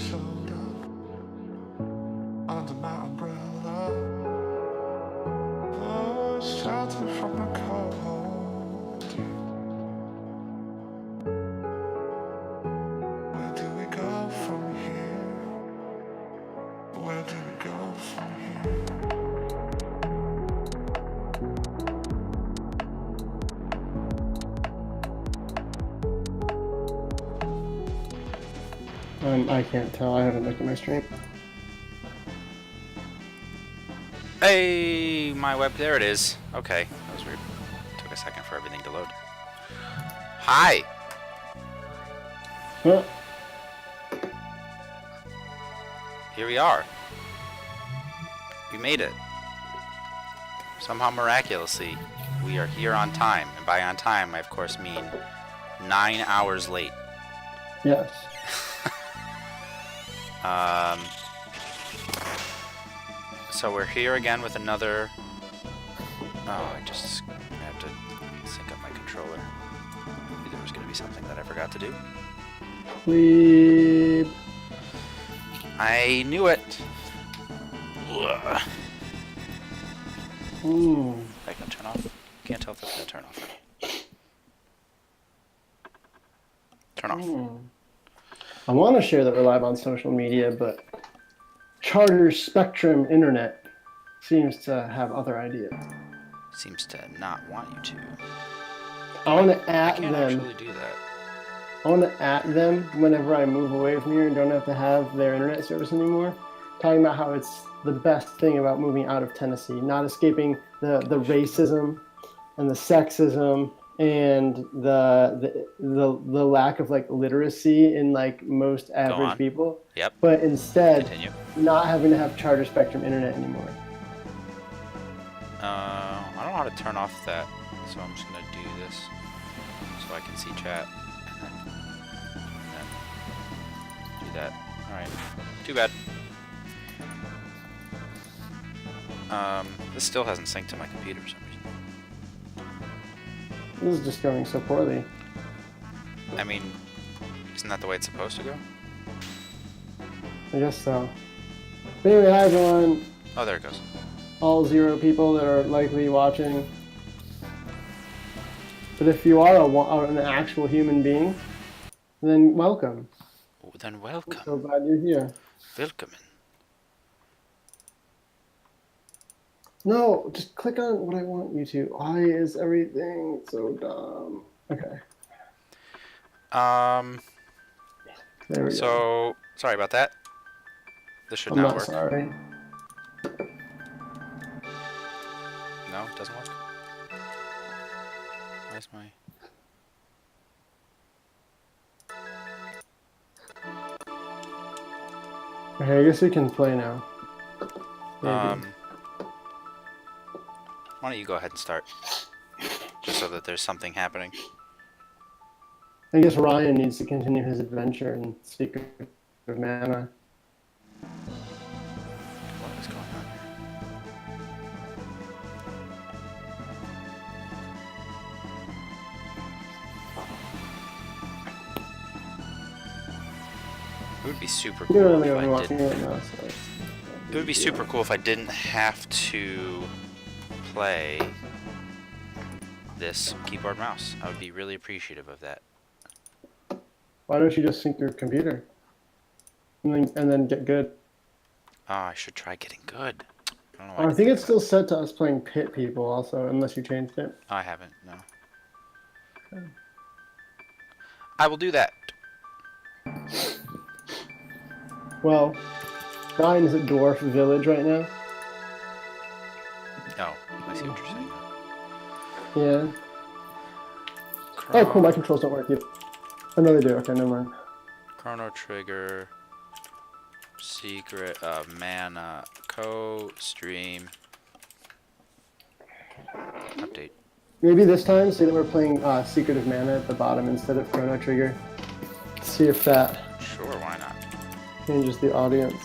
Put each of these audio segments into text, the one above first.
showed up under my umbrella. Oh, shelter from the cold. Where do we go from here? Where do we go from here? I can't tell. I haven't looked at my stream. Hey, my web. There it is. Okay, that was weird. Took a second for everything to load. Hi. Huh? Here we are. We made it. Somehow miraculously, we are here on time. And by on time, I of course mean 9 hours late. Yes. So we're here again with another... Oh, I just have to sync up my controller. Maybe there was going to be something that I forgot to do. Bleep. I knew it! Ugh. Ooh. Is that going to turn off? Can't tell if it's going to turn off. Turn off. I want to share that we're live on social media, but Charter Spectrum Internet seems to have other ideas. Seems to not want you to. I want to I at can't them. actually do that. I want to at them whenever I move away from here and don't have to have their internet service anymore. Talking about how it's the best thing about moving out of Tennessee, not escaping the racism and the sexism and the lack of like literacy in like most average people. Yep. But instead, Continue. not having to have Charter Spectrum internet anymore. I don't know how to turn off that, so I'm just gonna do this so I can see chat, and then do that. All right. Too bad. This still hasn't synced to my computer for some reason. This is just going so poorly. I mean, isn't that the way it's supposed to go? I guess so. But anyway, hi everyone. Oh, there it goes. All 0 people that are likely watching. But if you are an actual human being, then welcome. Oh, then I'm welcome. so glad you're here. Welcome. No, just click on what I want you to. Why is everything so dumb? Okay, there we go. So sorry about that. This should I'm not not work. sorry. No, it doesn't work. Where's my... Okay, I guess we can play now. Maybe. Why don't you go ahead and start? Just so that there's something happening. I guess Ryan needs to continue his adventure in Secret of Mana. What is going on here? It would be super cool You're not if really I watching didn't. it now, so. It would be super cool if I didn't have to play this keyboard mouse. I would be really appreciative of that. Why don't you just sync your computer? And then get good. Oh, I should try getting good. I don't know why I didn't think it's of still that. set to us playing pit people also, unless you changed it. Oh, I haven't, no. Okay. I will do that. Well, Ryan is at Dwarf Village right now. Oh, I see what you're saying. Yeah. Oh, cool, my controls don't work either. Oh, no, they do. Okay, never mind. Chrono Trigger, Secret of Mana, Co-Stream, Update. Maybe this time, say that we're playing Secret of Mana at the bottom instead of Chrono Trigger. See if that Sure, why not? changes the audience.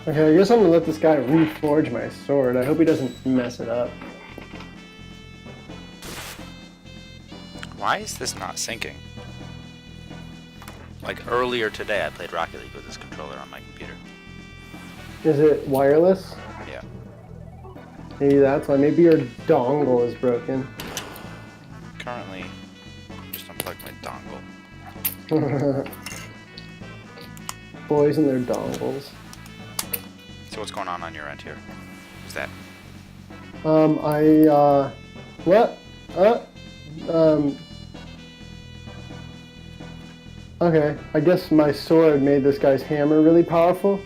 Okay, I guess I'm gonna let this guy reforge my sword. I hope he doesn't mess it up. Why is this not syncing? Like earlier today, I played Rocket League with this controller on my computer. Is it wireless? Yeah. Maybe that's why. Maybe your dongle is broken. Currently, just unplugged my dongle. Boys and their dongles. So what's going on your end here? Who's that? What? Okay, I guess my sword made this guy's hammer really powerful,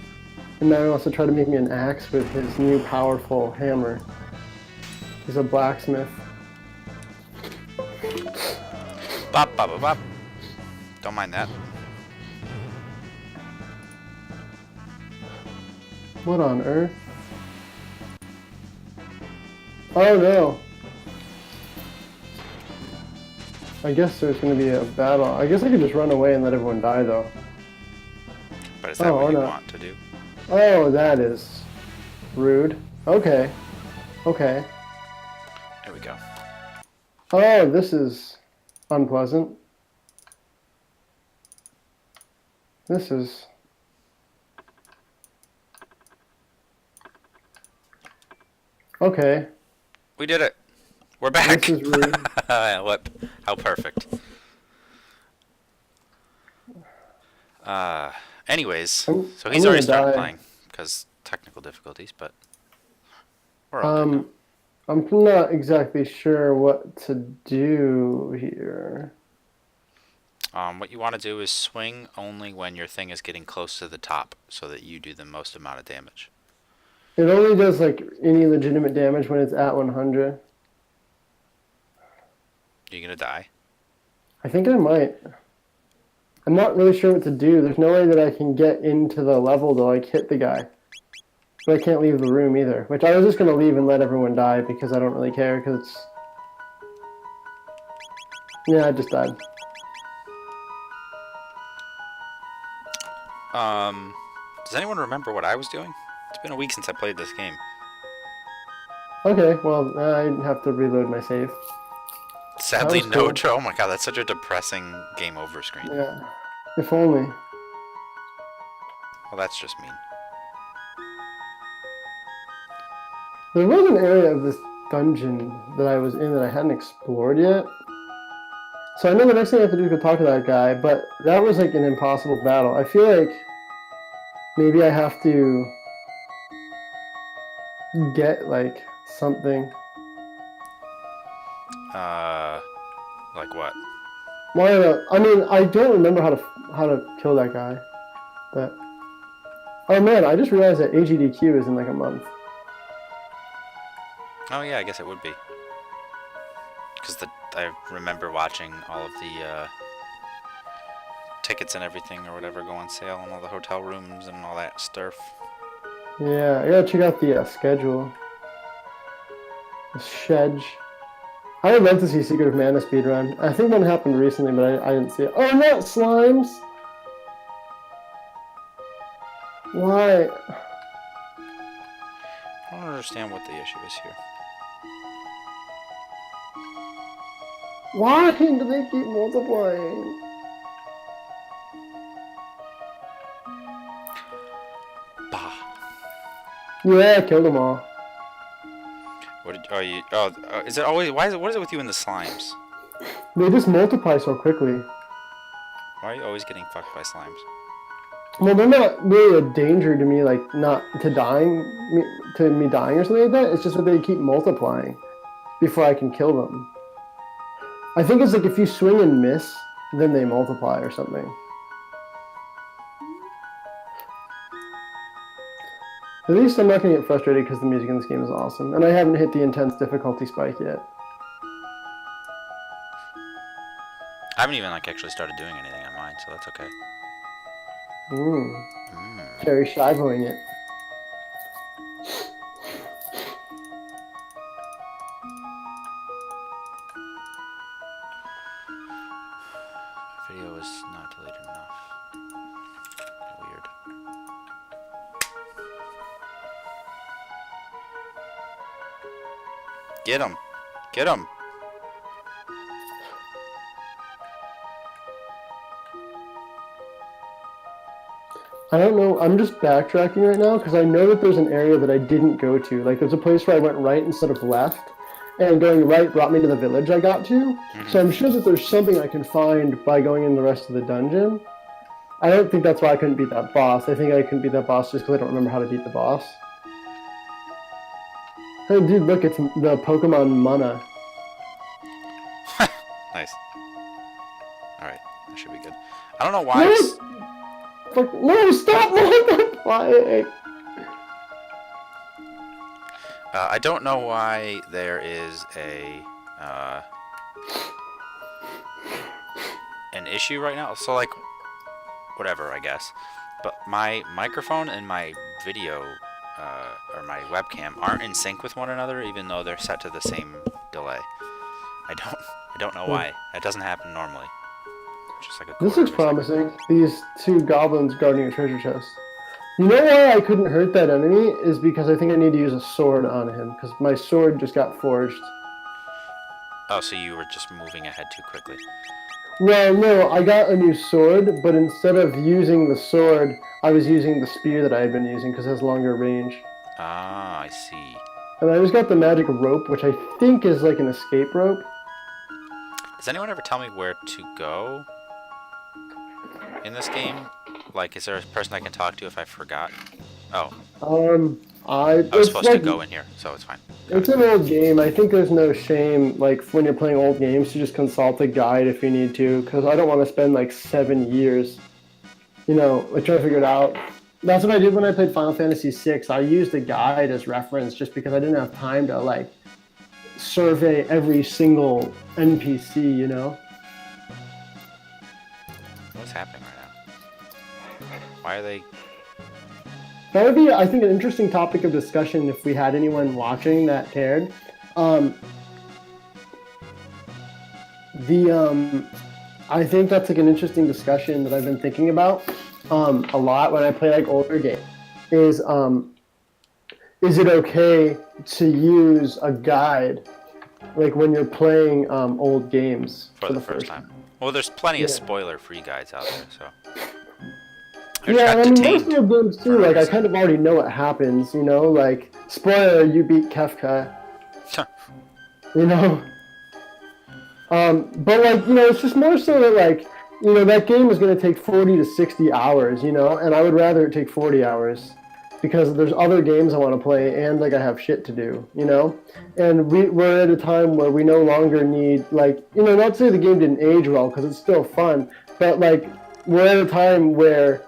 and now he wants to try to make me an axe with his new powerful hammer. He's a blacksmith. Bop, bop, bop, bop. Don't mind that. What on earth? Oh no! I guess there's going to be a battle. I guess I could just run away and let everyone die, though. But is that what you want to do? Oh, that is rude. Okay. Okay. There we go. Oh, this is unpleasant. This is... Okay. We did it. We're back. This is rude. What? How perfect. Anyways, so he's already started playing because technical difficulties, but we're all good now. I'm not exactly sure what to do here. What you want to do is swing only when your thing is getting close to the top so that you do the most amount of damage. It only does like any legitimate damage when it's at 100. Are you gonna die? I think I might. I'm not really sure what to do. There's no way that I can get into the level to like hit the guy. But I can't leave the room either. Which I was just gonna leave and let everyone die because I don't really care because it's... Yeah, I just died. Does anyone remember what I was doing? It's been a week since I played this game. Okay, well, I have to reload my save. Sadly, That was no. cool. Oh my god, that's such a depressing game over screen. Yeah. If only. Well, that's just mean. There was an area of this dungeon that I was in that I hadn't explored yet. So I know the next thing I have to do is go talk to that guy, but that was like an impossible battle. I feel like maybe I have to get like something. Like what? Well, I don't know. I mean, I don't remember how to kill that guy. But oh man, I just realized that AGDQ is in like a month. Oh yeah, I guess it would be. Because I remember watching all of the tickets and everything or whatever go on sale and all the hotel rooms and all that stuff. Yeah, I gotta check out the schedule. The schedule. I would love to see Secret of Mana speedrun. I think one happened recently, but I didn't see it. Oh, not slimes! Why? I don't understand what the issue is here. Why do they keep multiplying? Bah. Yeah, I killed them all. What did, oh, you, oh, is it always, what is it with you and the slimes? They just multiply so quickly. Why are you always getting fucked by slimes? Well, they're not really a danger to me, like, not to me dying or something like that. It's just that they keep multiplying before I can kill them. I think it's like if you swing and miss, then they multiply or something. At least I'm not going to get frustrated because the music in this game is awesome. And I haven't hit the intense difficulty spike yet. I haven't even like actually started doing anything on mine, so that's okay. Very shivoing it. Video is not delayed enough. Weird. Get him. Get him. I don't know. I'm just backtracking right now because I know that there's an area that I didn't go to. Like, there's a place where I went right instead of left, and going right brought me to the village I got to. So I'm sure that there's something I can find by going in the rest of the dungeon. I don't think that's why I couldn't beat that boss. I think I couldn't beat that boss just because I don't remember how to beat the boss. Hey, dude, look, it's the Pokemon Mana. Nice. Alright, that should be good. I don't know why. Fuck, no, stop! No, flying! I don't know why there is an issue right now. So, like, whatever, I guess. But my microphone and my video, or my webcam, aren't in sync with one another, even though they're set to the same delay. I don't know why. That doesn't happen normally. Just like a This looks promising. These two goblins guarding a treasure chest. You know why I couldn't hurt that enemy? Is because I think I need to use a sword on him, because my sword just got forged. Oh, so you were just moving ahead too quickly. Well, no, I got a new sword, but instead of using the sword, I was using the spear that I had been using, because it has longer range. Ah, I see. And I just got the magic rope, which I think is like an escape rope. Does anyone ever tell me where to go in this game? Like, is there a person I can talk to if I forgot? Oh. I was supposed to go in here, so it's fine. It's an old game. I think there's no shame, like, when you're playing old games, to just consult a guide if you need to, because I don't want to spend, like, 7 years, you know, like, trying to figure it out. That's what I did when I played Final Fantasy VI. I used a guide as reference just because I didn't have time to, like, survey every single NPC, you know? What's happening right now? Why are they... That would be, I think, an interesting topic of discussion if we had anyone watching that cared. I think that's like an interesting discussion that I've been thinking about a lot when I play like older games. Is it okay to use a guide like when you're playing old games for the first time? Well, there's plenty of spoiler-free guides out there, so. Yeah, and I mean, most of them too, like, I kind of already know what happens, you know? Like, spoiler, you beat Kefka. You know? But, like, you know, it's just more so that, like, you know, that game is going to take 40 to 60 hours, you know? And I would rather it take 40 hours. Because there's other games I want to play, and, like, I have shit to do, you know? And we're at a time where we no longer need, like, you know, not to say the game didn't age well, because it's still fun, but, like, we're at a time where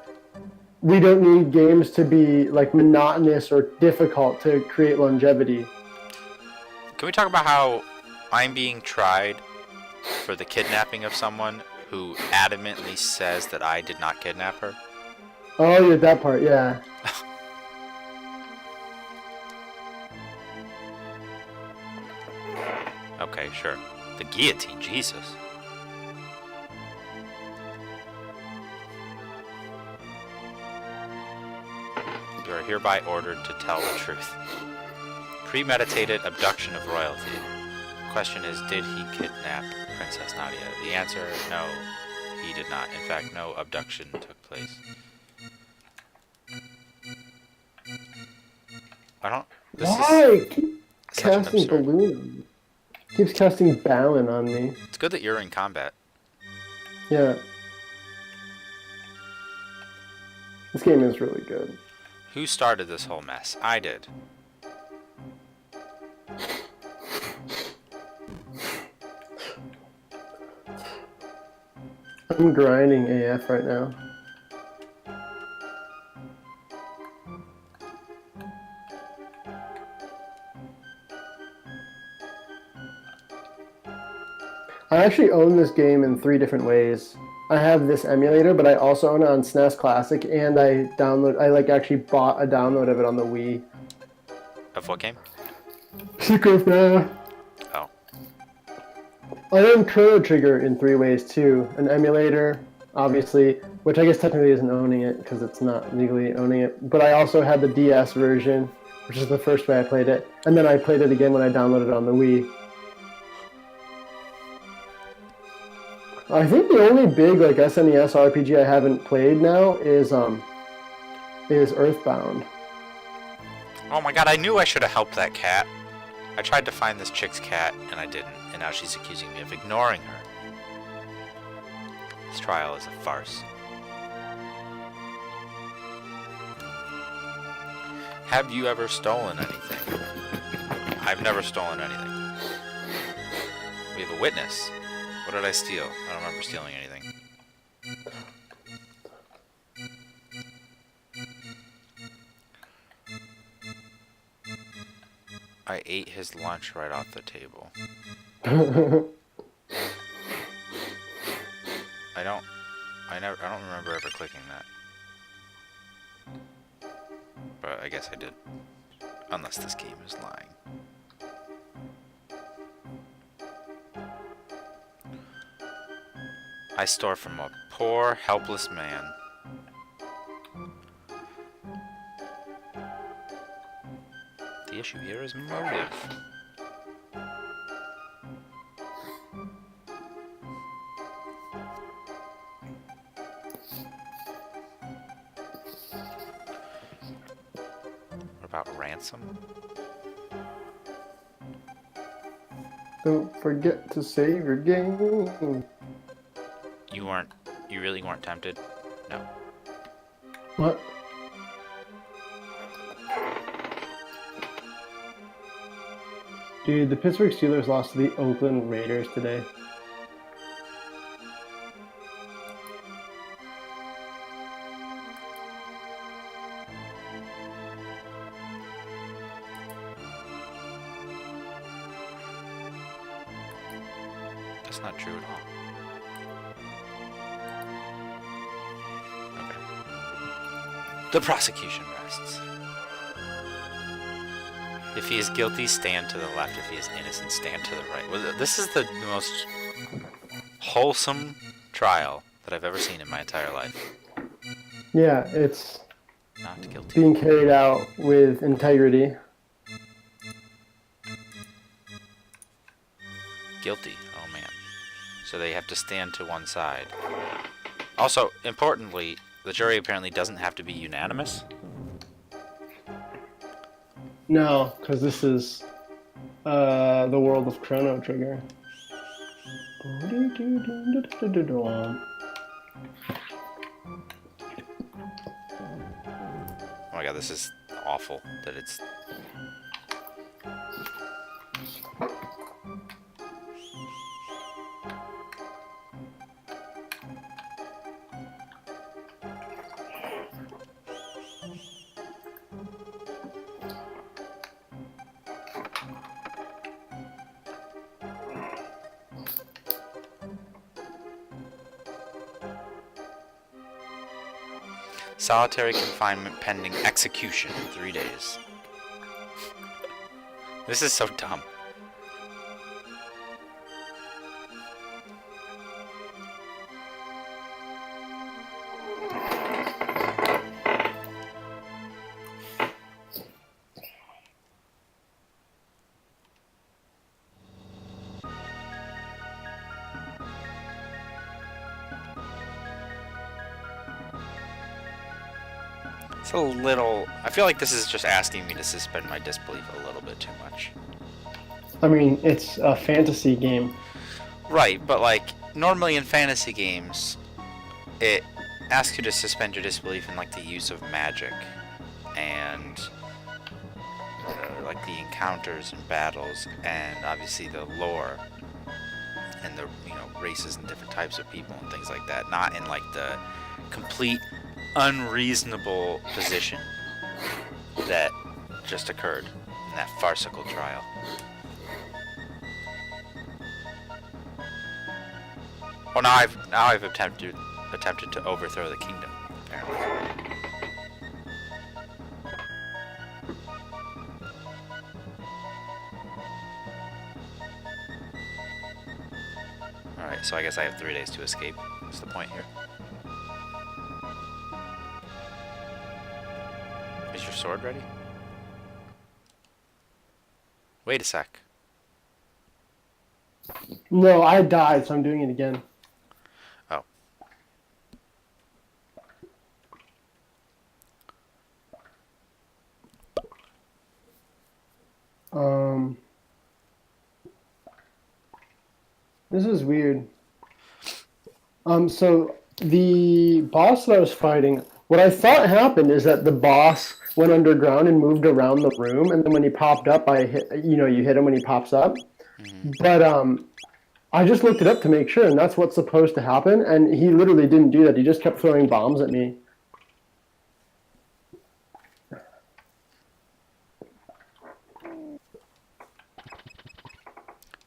we don't need games to be like monotonous or difficult to create longevity. Can we talk about how I'm being tried for the kidnapping of someone who adamantly says that I did not kidnap her? Oh, yeah, that part, yeah. Okay, sure. The guillotine, Jesus. You are hereby ordered to tell the truth. Premeditated abduction of royalty. Question is, did he kidnap Princess Nadia? The answer, no, he did not. In fact, no abduction took place. I don't... Why? Keep casting balloon. Keeps casting Balin on me. It's good that you're in combat. Yeah. This game is really good. Who started this whole mess? I did. I'm grinding AF right now. I actually own this game in 3 different ways. I have this emulator, but I also own it on SNES Classic, and I actually bought a download of it on the Wii. Of what game? Secret now. Oh. I own Chrono Trigger in 3 ways too. An emulator, obviously, which I guess technically isn't owning it because it's not legally owning it. But I also had the DS version, which is the first way I played it. And then I played it again when I downloaded it on the Wii. I think the only big like SNES RPG I haven't played now is Earthbound. Oh my god, I knew I should have helped that cat. I tried to find this chick's cat, and I didn't, and now she's accusing me of ignoring her. This trial is a farce. Have you ever stolen anything? I've never stolen anything. We have a witness. What did I steal? I don't remember stealing anything. I ate his lunch right off the table. I don't remember ever clicking that. But I guess I did. Unless this game is lying. I stole from a poor, helpless man. The issue here is motive. What about ransom? Don't forget to save your game. You really weren't tempted? No. What? Dude, the Pittsburgh Steelers lost to the Oakland Raiders today. That's not true at all. Okay. The prosecution rests. If he is guilty, stand to the left. If he is innocent, stand to the right. This is the most wholesome trial that I've ever seen in my entire life. Yeah, it's Not guilty. being carried out with integrity. Guilty. Oh man. So they have to stand to one side. Also, importantly, the jury apparently doesn't have to be unanimous. No, because this is the world of Chrono Trigger. Oh my god, this is awful that it's... Solitary confinement pending execution in 3 days. This is so dumb. It's a little... I feel like this is just asking me to suspend my disbelief a little bit too much. I mean, it's a fantasy game. Right, but like, normally in fantasy games, it asks you to suspend your disbelief in like the use of magic and like the encounters and battles and obviously the lore and the, you know, races and different types of people and things like that, not in like the complete unreasonable position that just occurred in that farcical trial. Well, now I've attempted to overthrow the kingdom, apparently. Alright, so I guess I have 3 days to escape. What's the point here? Is your sword ready? Wait a sec. No, I died, so I'm doing it again. Oh. This is weird. So the boss that I was fighting, what I thought happened is that the boss went underground and moved around the room, and then when he popped up, I hit, you hit him when he pops up. Mm-hmm. But I just looked it up to make sure, and that's what's supposed to happen. And he literally didn't do that. He just kept throwing bombs at me.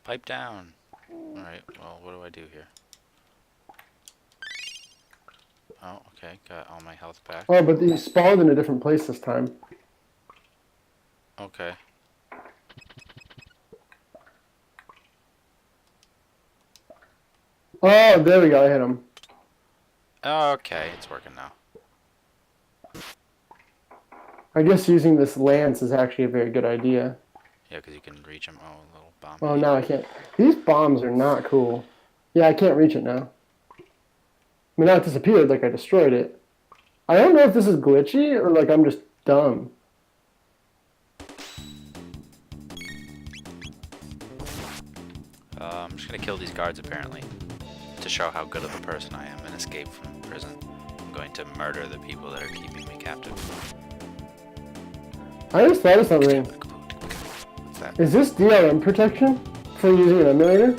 Pipe down. Alright, well, what do I do here? Oh, okay, got all my health back. Oh, but he spawned in a different place this time. Okay. Oh, there we go. I hit him. Okay, it's working now. I guess using this lance is actually a very good idea. Yeah, because you can reach him. Oh, a little bomb. Oh, now I can't. These bombs are not cool. Yeah, I can't reach it now. I mean, now it disappeared like I destroyed it. I don't know if this is glitchy or like I'm just dumb. I'm just gonna kill these guards apparently to show how good of a person I am and escape from prison. I'm going to murder the people that are keeping me captive. I just thought of something. What's that? Is this DRM protection for using an emulator?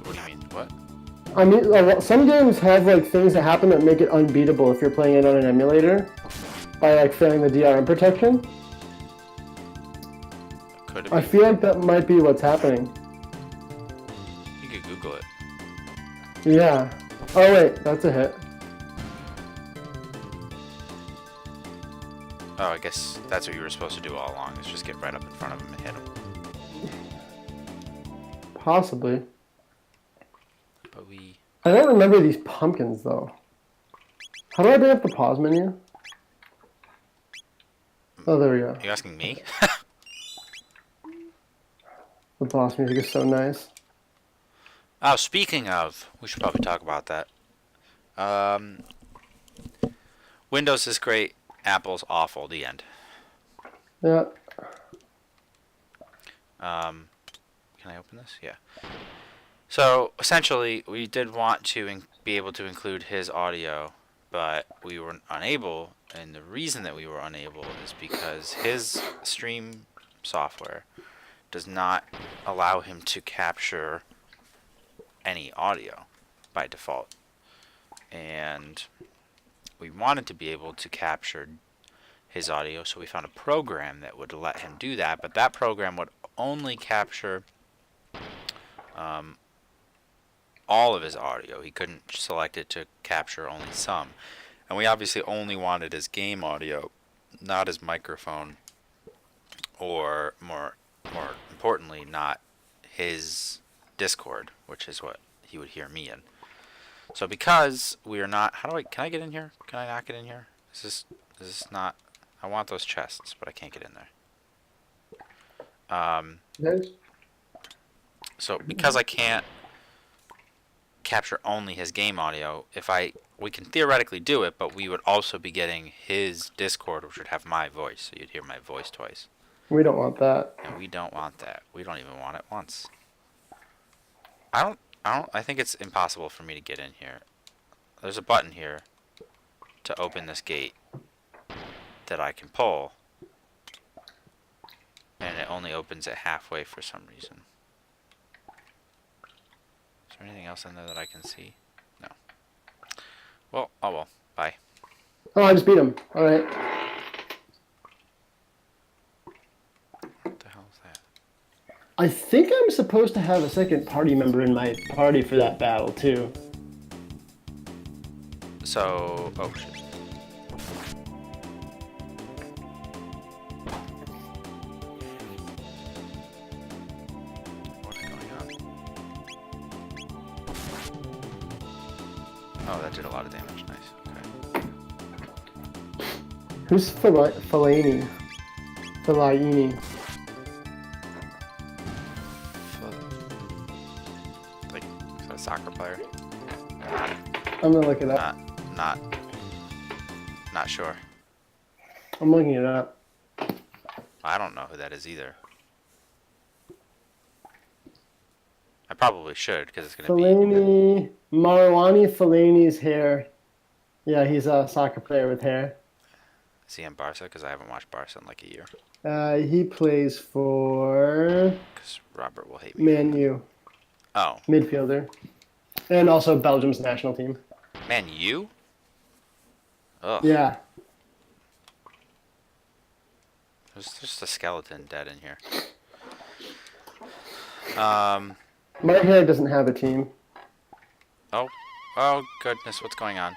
What do you mean? What? I mean, some games have like things that happen that make it unbeatable if you're playing it on an emulator by like failing the DRM protection. Could it I be? feel like that might be what's happening. You could Google it. Yeah. Oh wait, that's a hit. Oh, I guess that's what you were supposed to do all along, is just get right up in front of him and hit him. Possibly. But we... I don't remember these pumpkins though. How do I bring up the pause menu? Oh, there we go. Are you asking me? The boss music is so nice. Oh, speaking of, we should probably talk about that. Windows is great, Apple's awful, the end. Yeah. Can I open this? Yeah. So, essentially, we did want to be able to include his audio, but we were unable, and the reason that we were unable is because his stream software does not allow him to capture any audio by default. And we wanted to be able to capture his audio, so we found a program that would let him do that, but that program would only capture all of his audio. He couldn't select it to capture only some. And we obviously only wanted his game audio, not his microphone, or more importantly, not his Discord, which is what he would hear me in. So because we are not, can I get in here? Can I not get in here? Is this not, I want those chests, but I can't get in there. So because I can't capture only his game audio, we can theoretically do it, but we would also be getting his Discord, which would have my voice, so you'd hear my voice twice. We don't want that. And we don't want that. We don't even want it once. I think it's impossible for me to get in here. There's a button here to open this gate that I can pull, and it only opens it halfway for some reason. Is there anything else in there that I can see? No. Well, oh well. Bye. Oh, I just beat him. Alright. What the hell is that? I think I'm supposed to have a second party member in my party for that battle, too. So, oh shit. What's going on? Oh, that did a lot of damage. Nice. Okay. Who's Fellaini? Fellaini. Like, is that a soccer player? I'm gonna look it up. Not sure. I'm looking it up. I don't know who that is either. I probably should, because it's gonna be. Fellaini, Marouane Fellaini's hair. Yeah, he's a soccer player with hair. Is he in Barca? Because I haven't watched Barca in like a year. He plays for Because Robert will hate me. Man U, Oh, midfielder, and also Belgium's national team. Man U? Ugh. Yeah, There's just a skeleton dead in here. my hair doesn't have a team. Oh goodness, what's going on?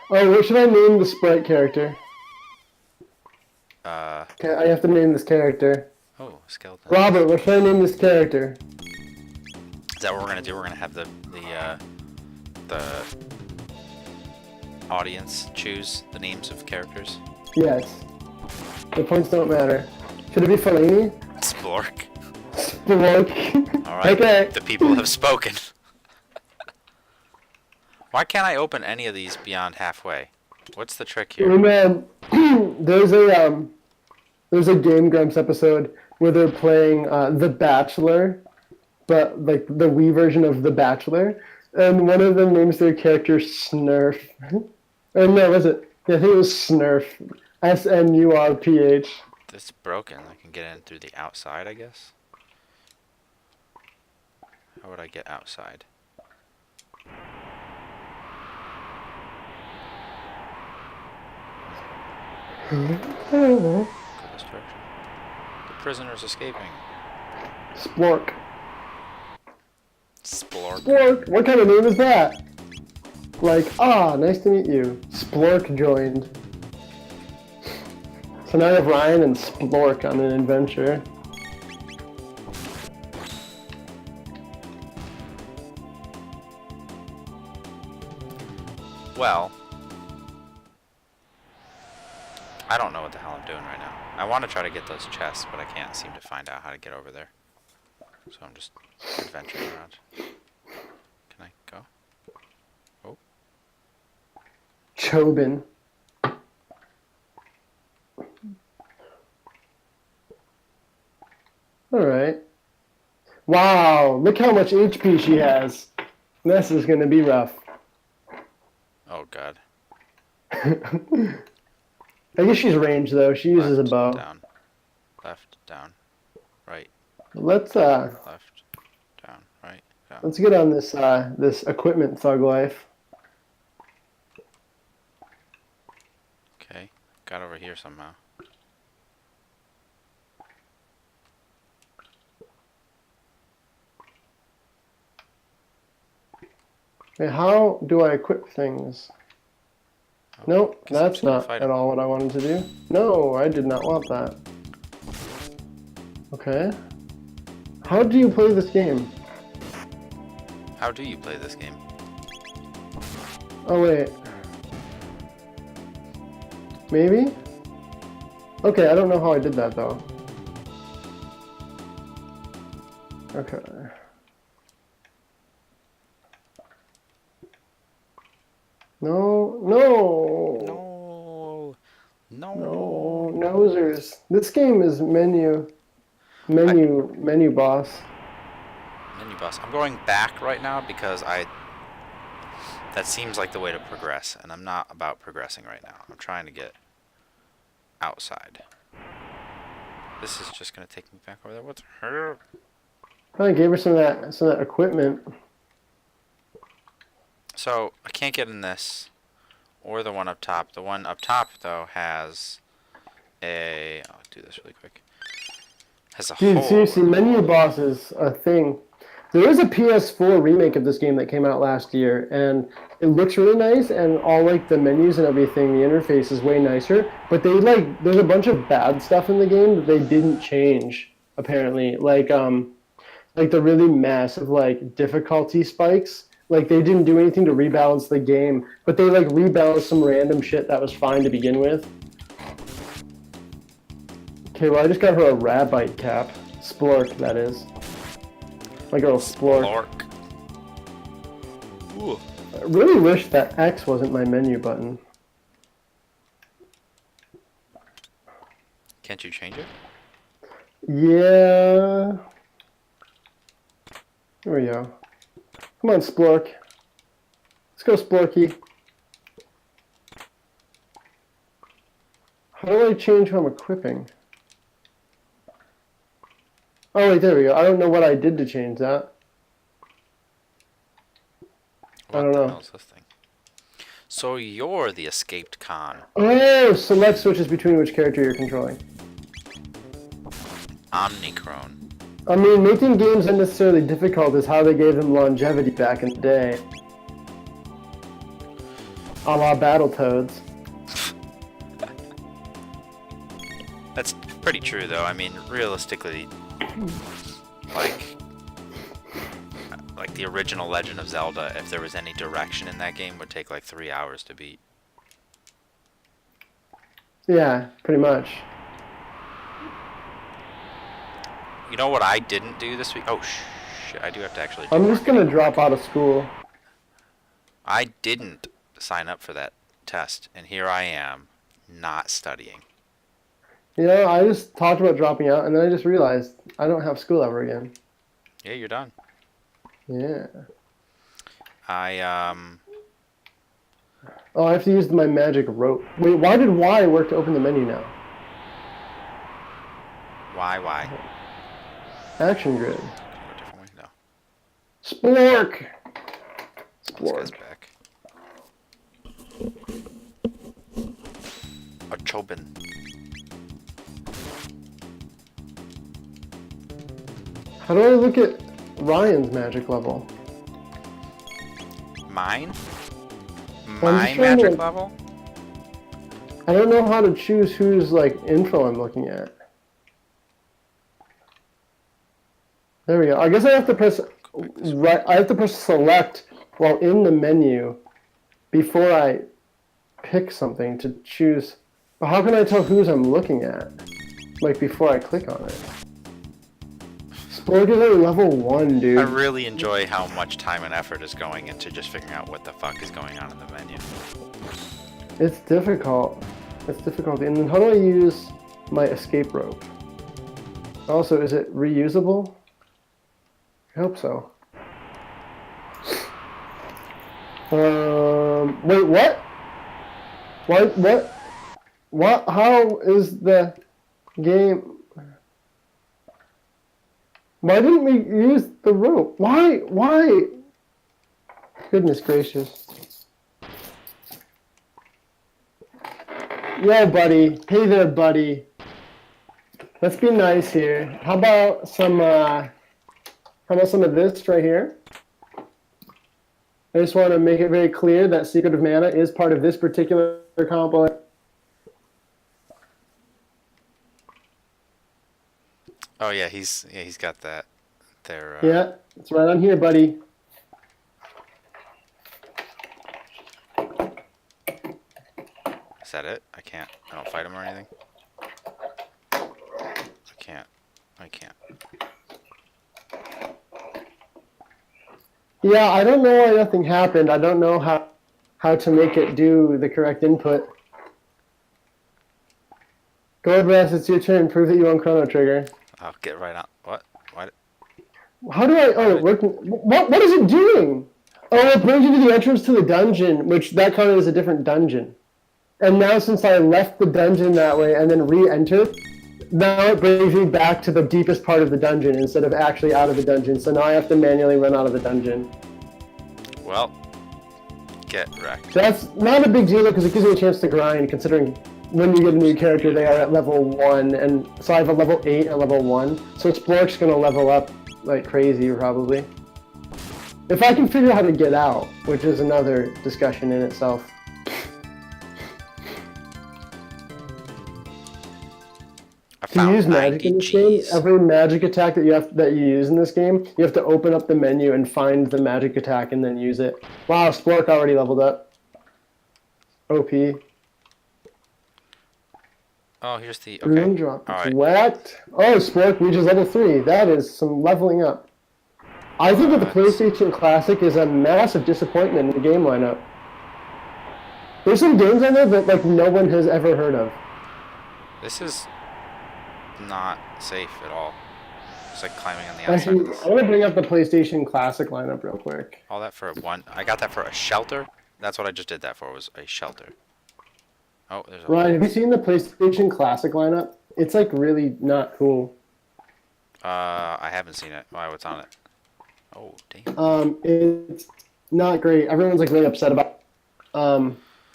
Oh, what should I name the Sprite character? Okay, I have to name this character. Oh, skeleton. Robert, what should I name this character? Is that what we're gonna do? We're gonna have the audience choose the names of characters. Yes. The points don't matter. Should it be Fellaini? Splork. Splork. All right. Okay. The people have spoken. Why can't I open any of these beyond halfway? What's the trick Oh here? man, there's a Game Grumps episode where they're playing The Bachelor, but like the Wii version of The Bachelor, and one of them names their character Snurf. Or no, was it? Yeah, I think it was Snurf. Snurph. It's broken. I can get in through the outside, I guess. How would I get outside? Go this direction. The prisoner's escaping. Splork. Splork. Splork. What kind of name is that? Like, nice to meet you. Splork joined. So now I have Ryan and Splork on an adventure. Well, I don't know what the hell I'm doing right now. I want to try to get those chests, but I can't seem to find out how to get over there. So I'm just adventuring around. Can I go? Oh. Chobin. Alright. Wow, look how much HP she has. This is gonna be rough. Oh god. I guess she's ranged though. She uses Left, a bow. Down. Left, down. Right, Left, down, right, down. let's get on this this equipment thug life. Okay. Got over here somehow. Wait, how do I equip things? Nope, guess I'm that's just gonna not fight at him. all what I wanted to do. No, I did not want that. Okay. How do you play this game? How do you play this game? Oh wait. Maybe? Okay, I don't know how I did that though. Okay. No, no, no, nosers. This game is menu boss. Menu boss. I'm going back right now because that seems like the way to progress, and I'm not about progressing right now. I'm trying to get outside. This is just gonna take me back over there. What's her? Probably gave her some of that equipment. So I can't get in this or the one up top. The one up top though has a. I'll do this really quick. Has a Dude, hole. seriously, menu boss is a thing. There is a PS4 remake of this game that came out last year, and it looks really nice, and all like the menus and everything, the interface is way nicer. But there's a bunch of bad stuff in the game that they didn't change apparently, like the really massive like difficulty spikes. Like they didn't do anything to rebalance the game, but they like rebalanced some random shit that was fine to begin with. Okay, well I just got her a Rabite cap. Splork, that is. My girl Splork. Lork. Ooh. I really wish that X wasn't my menu button. Can't you change it? Yeah. Here we go. Come on, Splork. Let's go, Splorky. How do I change who I'm equipping? Oh, wait, there we go. I don't know what I did to change that. What I don't the know. hell is this thing? So you're the escaped con. Oh, select switches between which character you're controlling. Omnicron. I mean, making games unnecessarily difficult is how they gave them longevity back in the day. A la Battletoads. That's pretty true, though. I mean, realistically, like the original Legend of Zelda, if there was any direction in that game, would take like 3 hours to beat. Yeah, pretty much. You know what I didn't do this week? Oh, shit, I do have to actually do I'm more just gonna gaming. drop out of school. I didn't sign up for that test, and here I am, not studying. You know, I just talked about dropping out, and then I just realized I don't have school ever again. Yeah, you're done. Yeah. Oh, I have to use my magic rope. Wait, why did Y work to open the menu now? Why? Action grid. Go a different way? No. Splork! This guy's Splork. back. A Chobin. How do I look at Ryan's magic level? Mine? I'm My just trying to- magic level? I don't know how to choose whose like info I'm looking at. There we go. I guess I have to press right. I have to press select while in the menu before I pick something to choose. But how can I tell whose I'm looking at? Like before I click on it. Splork is at level 1, dude. I really enjoy how much time and effort is going into just figuring out what the fuck is going on in the menu. It's difficult. It's difficult. And then how do I use my escape rope? Also, is it reusable? I hope so. Wait, what? What? How is the game? Why didn't we use the rope? Why? Goodness gracious. Yo, buddy. Hey there, buddy. Let's be nice here. How about some of this right here? I just want to make it very clear that Secret of Mana is part of this particular compilation. Oh yeah, he's got that there. Yeah, it's right on here, buddy. Is that it? I don't fight him or anything. I can't. Yeah, I don't know why nothing happened. I don't know how to make it do the correct input. Go ahead, Wes, it's your turn. Prove that you own Chrono Trigger. I'll get right on. What? How do I... Oh, what is it doing? Oh, it brings you to the entrance to the dungeon, which that counted as a different dungeon. And now since I left the dungeon that way and then re-entered, now it brings me back to the deepest part of the dungeon instead of actually out of the dungeon. So now I have to manually run out of the dungeon. Well, get wrecked. That's not a big deal because it gives me a chance to grind, considering when you get a new character, they are at level 1, and so I have a level 8 at level 1, so Splork's going to level up like crazy, probably. If I can figure out how to get out, which is another discussion in itself. To use magic in this game, every magic attack that you use in this game, you have to open up the menu and find the magic attack and then use it. Wow, Splork already leveled up. OP. Oh, here's the. Rune Okay. drop. All It's right. wet. Oh, Spork reaches level 3. That is some leveling up. I think that the What? PlayStation Classic is a massive disappointment in the game lineup. There's some games on there that like no one has ever heard of. This is not safe at all. It's like climbing on the outside Actually, of this. I want to bring up the PlayStation Classic lineup real quick. All that for one. I got that for a shelter. That's what I just did that for. Was a shelter. Oh, there's a. Ryan, have you seen the PlayStation Classic lineup? It's like really not cool. I haven't seen it. Why? What's on it? Oh, damn. It's not great. Everyone's like really upset about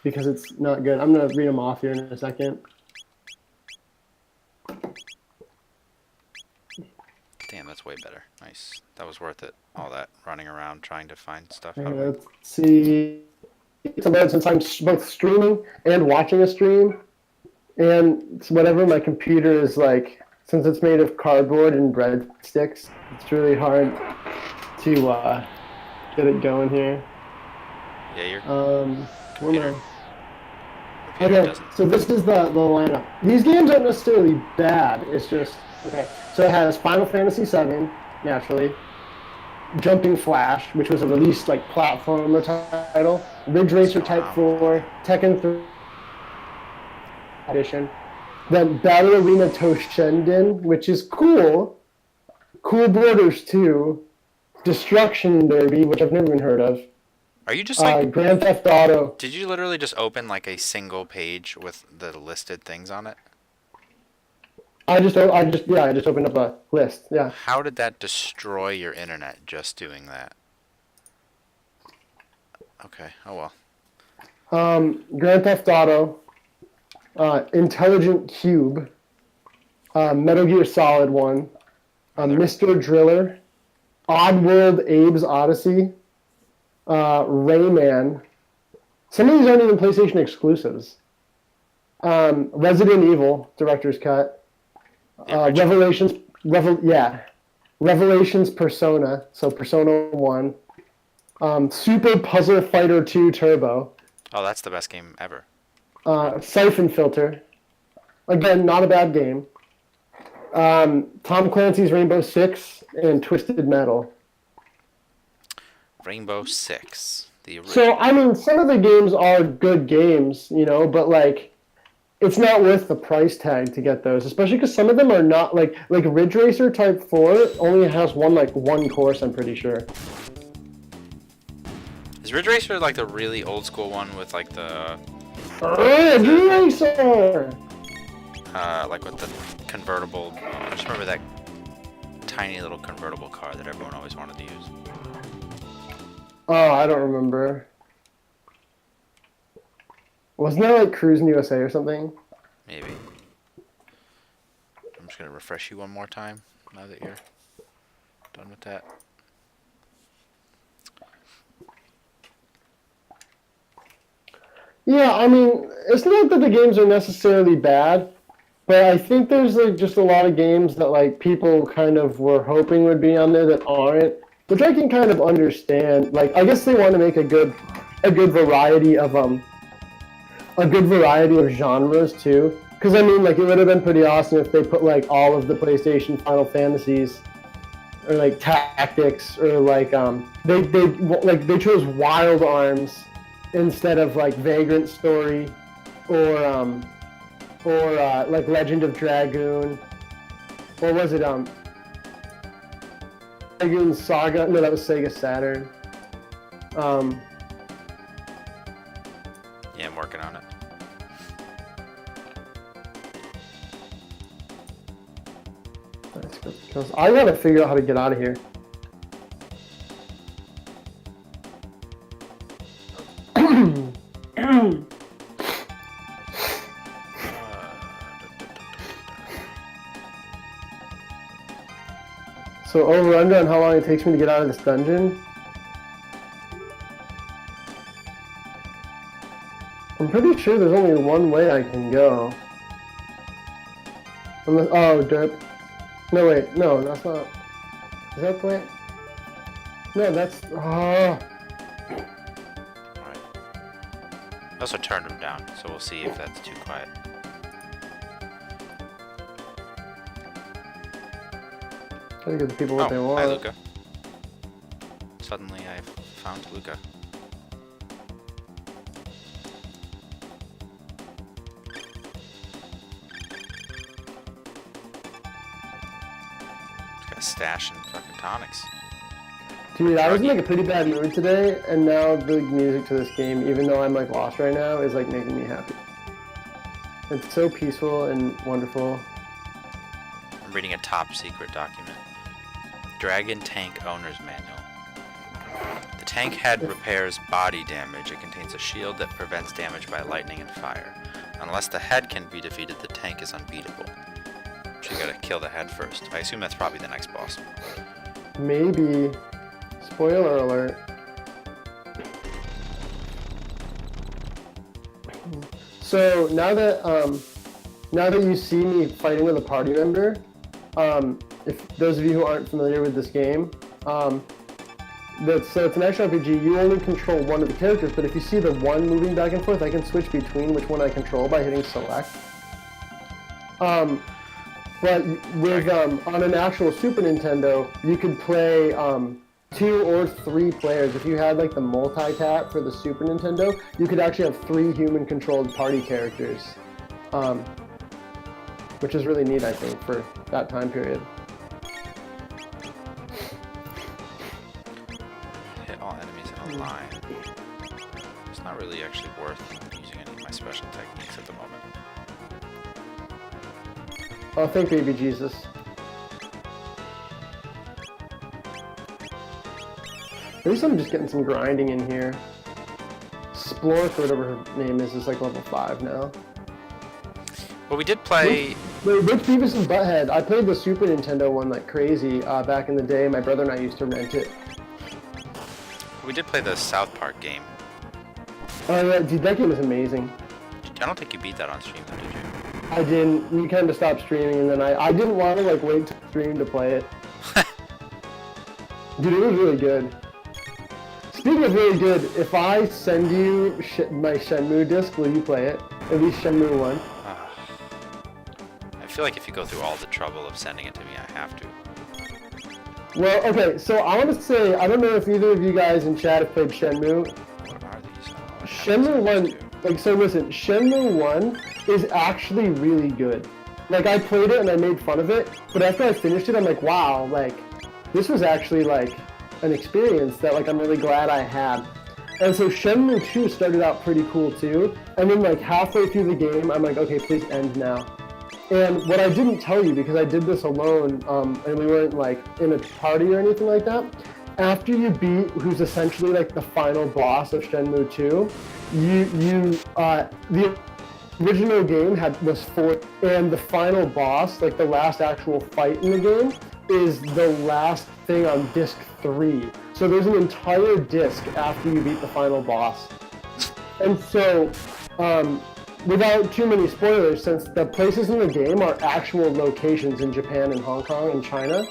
because it's not good. I'm gonna read them off here in a second. Damn, that's way better. Nice. That was worth it. All that running around trying to find stuff. Let's see. It's about since I'm both streaming and watching a stream, and whatever my computer is like, since it's made of cardboard and breadsticks, it's really hard to get it going here. Yeah, you're. Where am I? Computer Okay, doesn't. so this is the lineup. These games aren't necessarily bad. It's just okay. So it has Final Fantasy VII, naturally. Jumping Flash, which was a released like platformer title. Ridge Racer Type 4, Tekken 3 edition. Then Battle Arena Toshinden, which is cool. Cool Borders 2. Destruction Derby, which I've never even heard of. Are you just like? Grand Theft Auto. Did you literally just open like a single page with the listed things on it? I just opened up a list. Yeah. How did that destroy your internet just doing that? Okay. Oh well. Grand Theft Auto, Intelligent Cube, Metal Gear Solid 1, Mr. Driller, Oddworld Abe's Odyssey, Rayman. Some of these aren't even PlayStation exclusives. Resident Evil Director's Cut, Revelations Persona, so Persona 1, Super Puzzle Fighter 2 Turbo. Oh, that's the best game ever. Siphon Filter. Again, not a bad game. Tom Clancy's Rainbow Six and Twisted Metal. Rainbow Six, the original. So, I mean, some of the games are good games, you know, but, like, it's not worth the price tag to get those, especially because some of them are not, like Ridge Racer Type 4 only has one course, I'm pretty sure. Is Ridge Racer like the really old school one with like the Ridge Racer! like with the convertible? I just remember that tiny little convertible car that everyone always wanted to use. Oh, I don't remember. Wasn't that like Cruising USA or something? Maybe. I'm just gonna refresh you one more time now that you're done with that. Yeah, I mean, it's not that the games are necessarily bad, but I think there's like just a lot of games that like people kind of were hoping would be on there that aren't, which I can kind of understand. Like, I guess they want to make a good variety of genres too. Because I mean, like, it would have been pretty awesome if they put like all of the PlayStation Final Fantasies, or like Tactics, or like they chose Wild Arms instead of like Vagrant Story, or like Legend of Dragoon, or was it Dragoon Saga? No, that was Sega Saturn. Yeah, I'm working on it. Because I gotta figure out how to get out of here. So over under on how long it takes me to get out of this dungeon? I'm pretty sure there's only one way I can go. Unless, oh, derp. No, wait, no, that's not. Is that the way? No, that's. Oh. Alright. I also turned him down, so we'll see if that's too quiet. Try to give the people what they Oh, want. hi, Luca. Suddenly I found Luca. He's got a stash in fucking tonics. Dude, I was in like a pretty bad mood today, and now the music to this game, even though I'm like lost right now, is like making me happy. It's so peaceful and wonderful. I'm reading a top secret document. Dragon Tank Owner's Manual. The tank head repairs body damage. It contains a shield that prevents damage by lightning and fire. Unless the head can be defeated, the tank is unbeatable. So you gotta kill the head first. I assume that's probably the next boss. Maybe. Spoiler alert. So now that you see me fighting with a party member, if those of you who aren't familiar with this game, so it's an action RPG. You only control one of the characters, but if you see the one moving back and forth, I can switch between which one I control by hitting select. But with on an actual Super Nintendo, you could play 2 or 3 players. If you had like the multi-tap for the Super Nintendo, you could actually have 3 human-controlled party characters, which is really neat, I think, for that time period. Hit all enemies in a line. It's not really actually worth using any of my special techniques at the moment. Oh, thank baby Jesus. At least I'm just getting some grinding in here. Splork, or whatever her name is like level 5 now. Well, we did play... Wait, which Beavis and Butthead? I played the Super Nintendo one like crazy back in the day. My brother and I used to rent it. We did play the South Park game. Oh yeah, dude, that game is amazing. I don't think you beat that on stream, though, did you? I didn't. We kind of stopped streaming, and then I didn't want to like wait to stream to play it. Dude, it was really good. Speaking of really good, if I send you my Shenmue disc, will you play it? At least Shenmue 1. I feel like if you go through all the trouble of sending it to me, I have to. Well, okay, so I want to say, I don't know if either of you guys in chat have played Shenmue. What are these? Oh, Shenmue 1, like, so listen, Shenmue 1 is actually really good. Like, I played it and I made fun of it, but after I finished it, I'm like, wow, like, this was actually, like, an experience that, like, I'm really glad I had. And so Shenmue 2 started out pretty cool, too, and then, like, halfway through the game, I'm like, okay, please end now. And what I didn't tell you, because I did this alone, and we weren't, like, in a party or anything like that, after you beat who's essentially, like, the final boss of Shenmue 2, the original game was 4, and the final boss, like the last actual fight in the game, is the last thing on disc 3. So there's an entire disc after you beat the final boss. And so, without too many spoilers, since the places in the game are actual locations in Japan and Hong Kong and China,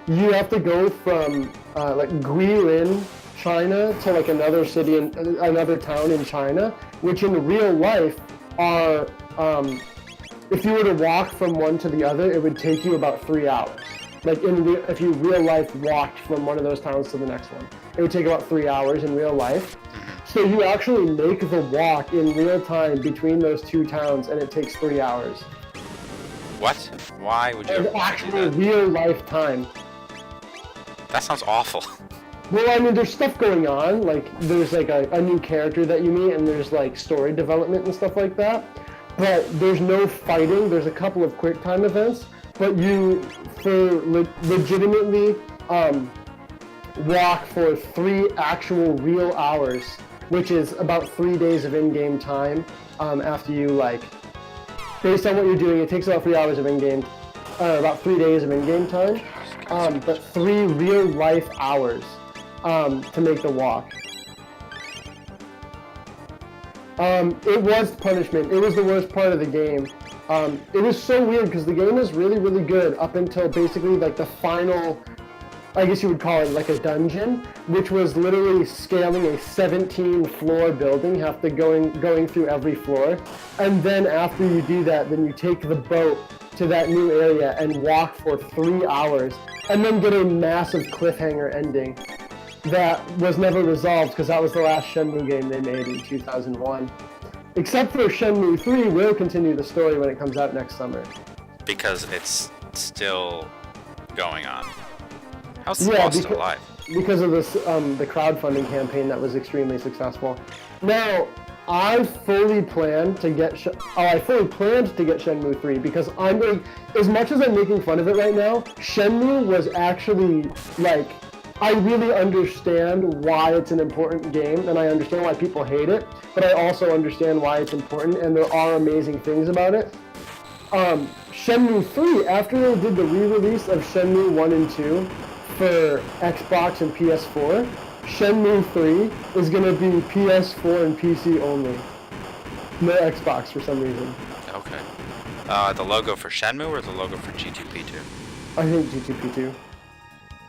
you have to go from like Guilin, China, to like another city and another town in China, which in real life are, if you were to walk from one to the other, it would take you about 3 hours. Like if you real life walked from one of those towns to the next one, it would take about 3 hours in real life. So you actually make the walk in real time between those 2 towns, and it takes 3 hours. What? Why would you ever want to do Actual that? real life time. That sounds awful. Well, I mean, there's stuff going on, like, there's, like, a new character that you meet, and there's, like, story development and stuff like that, but there's no fighting. There's a couple of quick time events, but you, legitimately, walk for 3 actual real hours, which is about 3 days of in-game time, after you, like, based on what you're doing, it takes about 3 hours of in-game, about 3 days of in-game time, but 3 real-life hours. To make the walk. It was punishment. It was the worst part of the game. It was so weird because the game is really, really good up until basically like the final, I guess you would call it like a dungeon, which was literally scaling a 17-floor building, you have to going through every floor. And then after you do that, then you take the boat to that new area and walk for 3 hours and then get a massive cliffhanger ending that was never resolved because that was the last Shenmue game they made in 2001. Except for Shenmue 3 will continue the story when it comes out next summer. Because it's still going on. How's the boss still alive? Because of this, the crowdfunding campaign that was extremely successful. Now, I fully planned to get Shenmue 3 because as much as I'm making fun of it right now, Shenmue was actually like, I really understand why it's an important game and I understand why people hate it, but I also understand why it's important and there are amazing things about it. Shenmue 3, after they did the re-release of Shenmue 1 and 2 for Xbox and PS4, Shenmue 3 is going to be PS4 and PC only. No Xbox for some reason. Okay. The logo for Shenmue or the logo for G2P2? I think G2P2.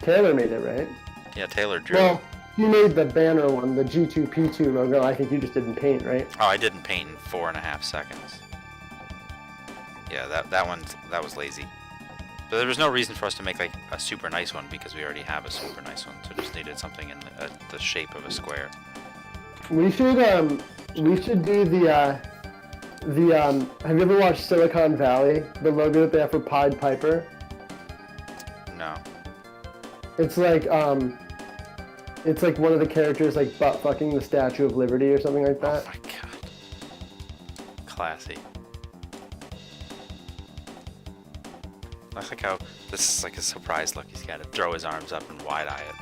Taylor made it, right? Yeah, Taylor drew. Well, he made the banner one, the G2P2 logo. I think you just didn't paint, right? Oh, I didn't paint in 4.5 seconds. Yeah, that was lazy. But there was no reason for us to make like a super nice one because we already have a super nice one. So just needed something in the shape of a square. We should do the have you ever watched Silicon Valley? The logo that they have for Pied Piper? No. It's like one of the characters like butt fucking the Statue of Liberty or something like that. Oh my god. Classy. Looks like how this is like a surprise look. He's got to throw his arms up and wide-eye it.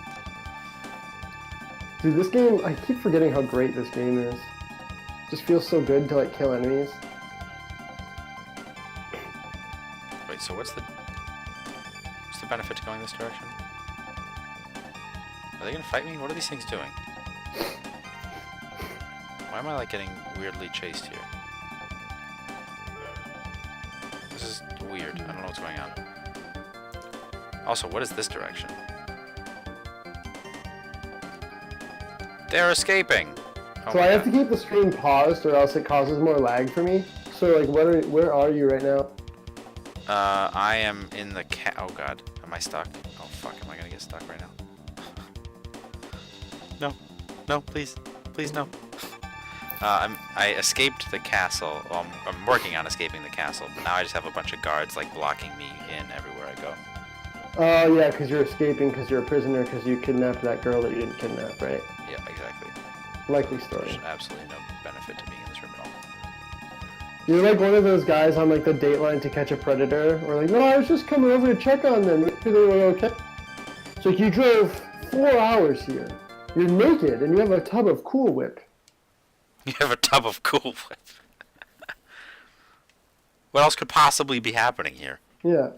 Dude, this game, I keep forgetting how great this game is. It just feels so good to like kill enemies. Wait, so what's the benefit to going this direction? Are they gonna fight me? What are these things doing? Why am I like getting weirdly chased here? This is weird. I don't know what's going on. Also, what is this direction? They're escaping! Oh So I have to keep the stream paused or else it causes more lag for me. So like, where are you right now? I am in the oh god. Am I stuck? Oh fuck, am I gonna get stuck right now? No. No, please. Please, no. I escaped the castle. Well, I'm working on escaping the castle, but now I just have a bunch of guards like blocking me in everywhere I go. Oh yeah, because you're escaping because you're a prisoner because you kidnapped that girl that you didn't kidnap, right? Yeah, exactly. Likely story. There's absolutely no benefit to being in this room at all. You're like one of those guys on like the Dateline To Catch a Predator, or like, no, I was just coming over to check on them, make sure they were okay. So like, you drove 4 hours here. You're naked and you have a tub of Cool Whip. You have a tub of Cool Whip. What else could possibly be happening here? Yeah.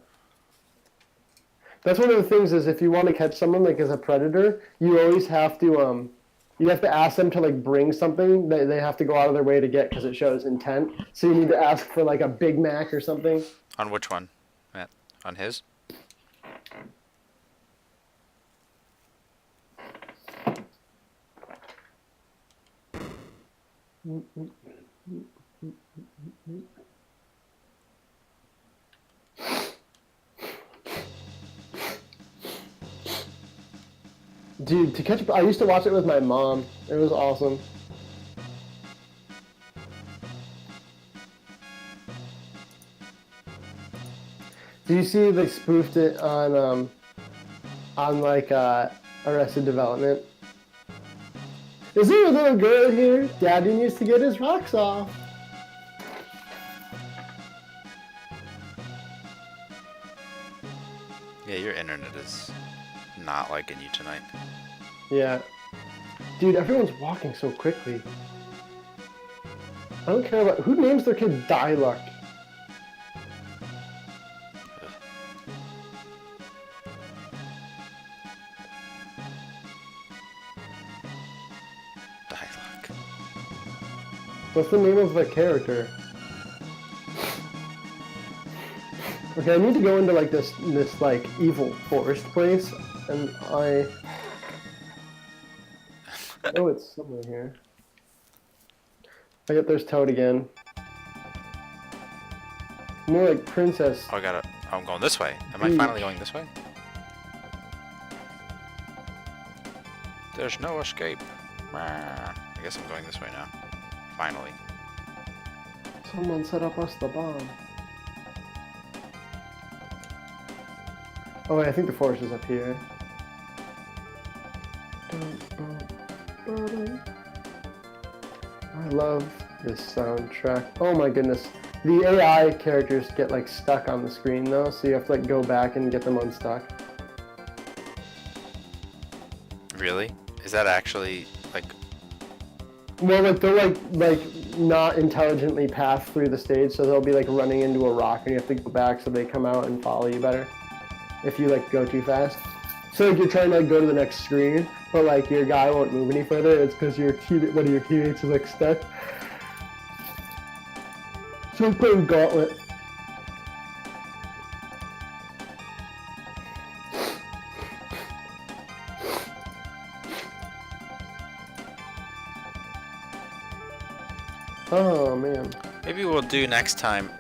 That's one of the things is if you want to catch someone like as a predator, you always have to you have to ask them to like bring something that they have to go out of their way to get because it shows intent. So you need to ask for like a Big Mac or something. On which one, Matt? On his? Dude, To Catch I used to watch it with my mom. It was awesome. Do you see they spoofed it on like Arrested Development? Is there a little girl here? Daddy needs to get his rocks off. Yeah, your internet is not liking you tonight. Yeah. Dude, everyone's walking so quickly. I don't care about... Who names their kid Diluck? Dialogue. What's the name of the character? Okay, I need to go into like this like evil forest place, and I oh, it's somewhere here. I get there's Toad again. More like Princess. Oh, I'm going this way. Am I Peach. finally going this way? There's no escape. I guess I'm going this way now. Finally. Someone set up us the bomb. Oh wait, I think the forest is up here. I love this soundtrack. Oh my goodness. The AI characters get like stuck on the screen though, so you have to like go back and get them unstuck. Really? Is that actually like? Well, like they're like not intelligently pass through the stage, so they'll be like running into a rock and you have to go back so they come out and follow you better. If you like go too fast. So like you're trying to like go to the next screen, but like your guy won't move any further. It's because one of your teammates is like stuck. So I'm playing Gauntlet. Oh man. Maybe we'll do next time.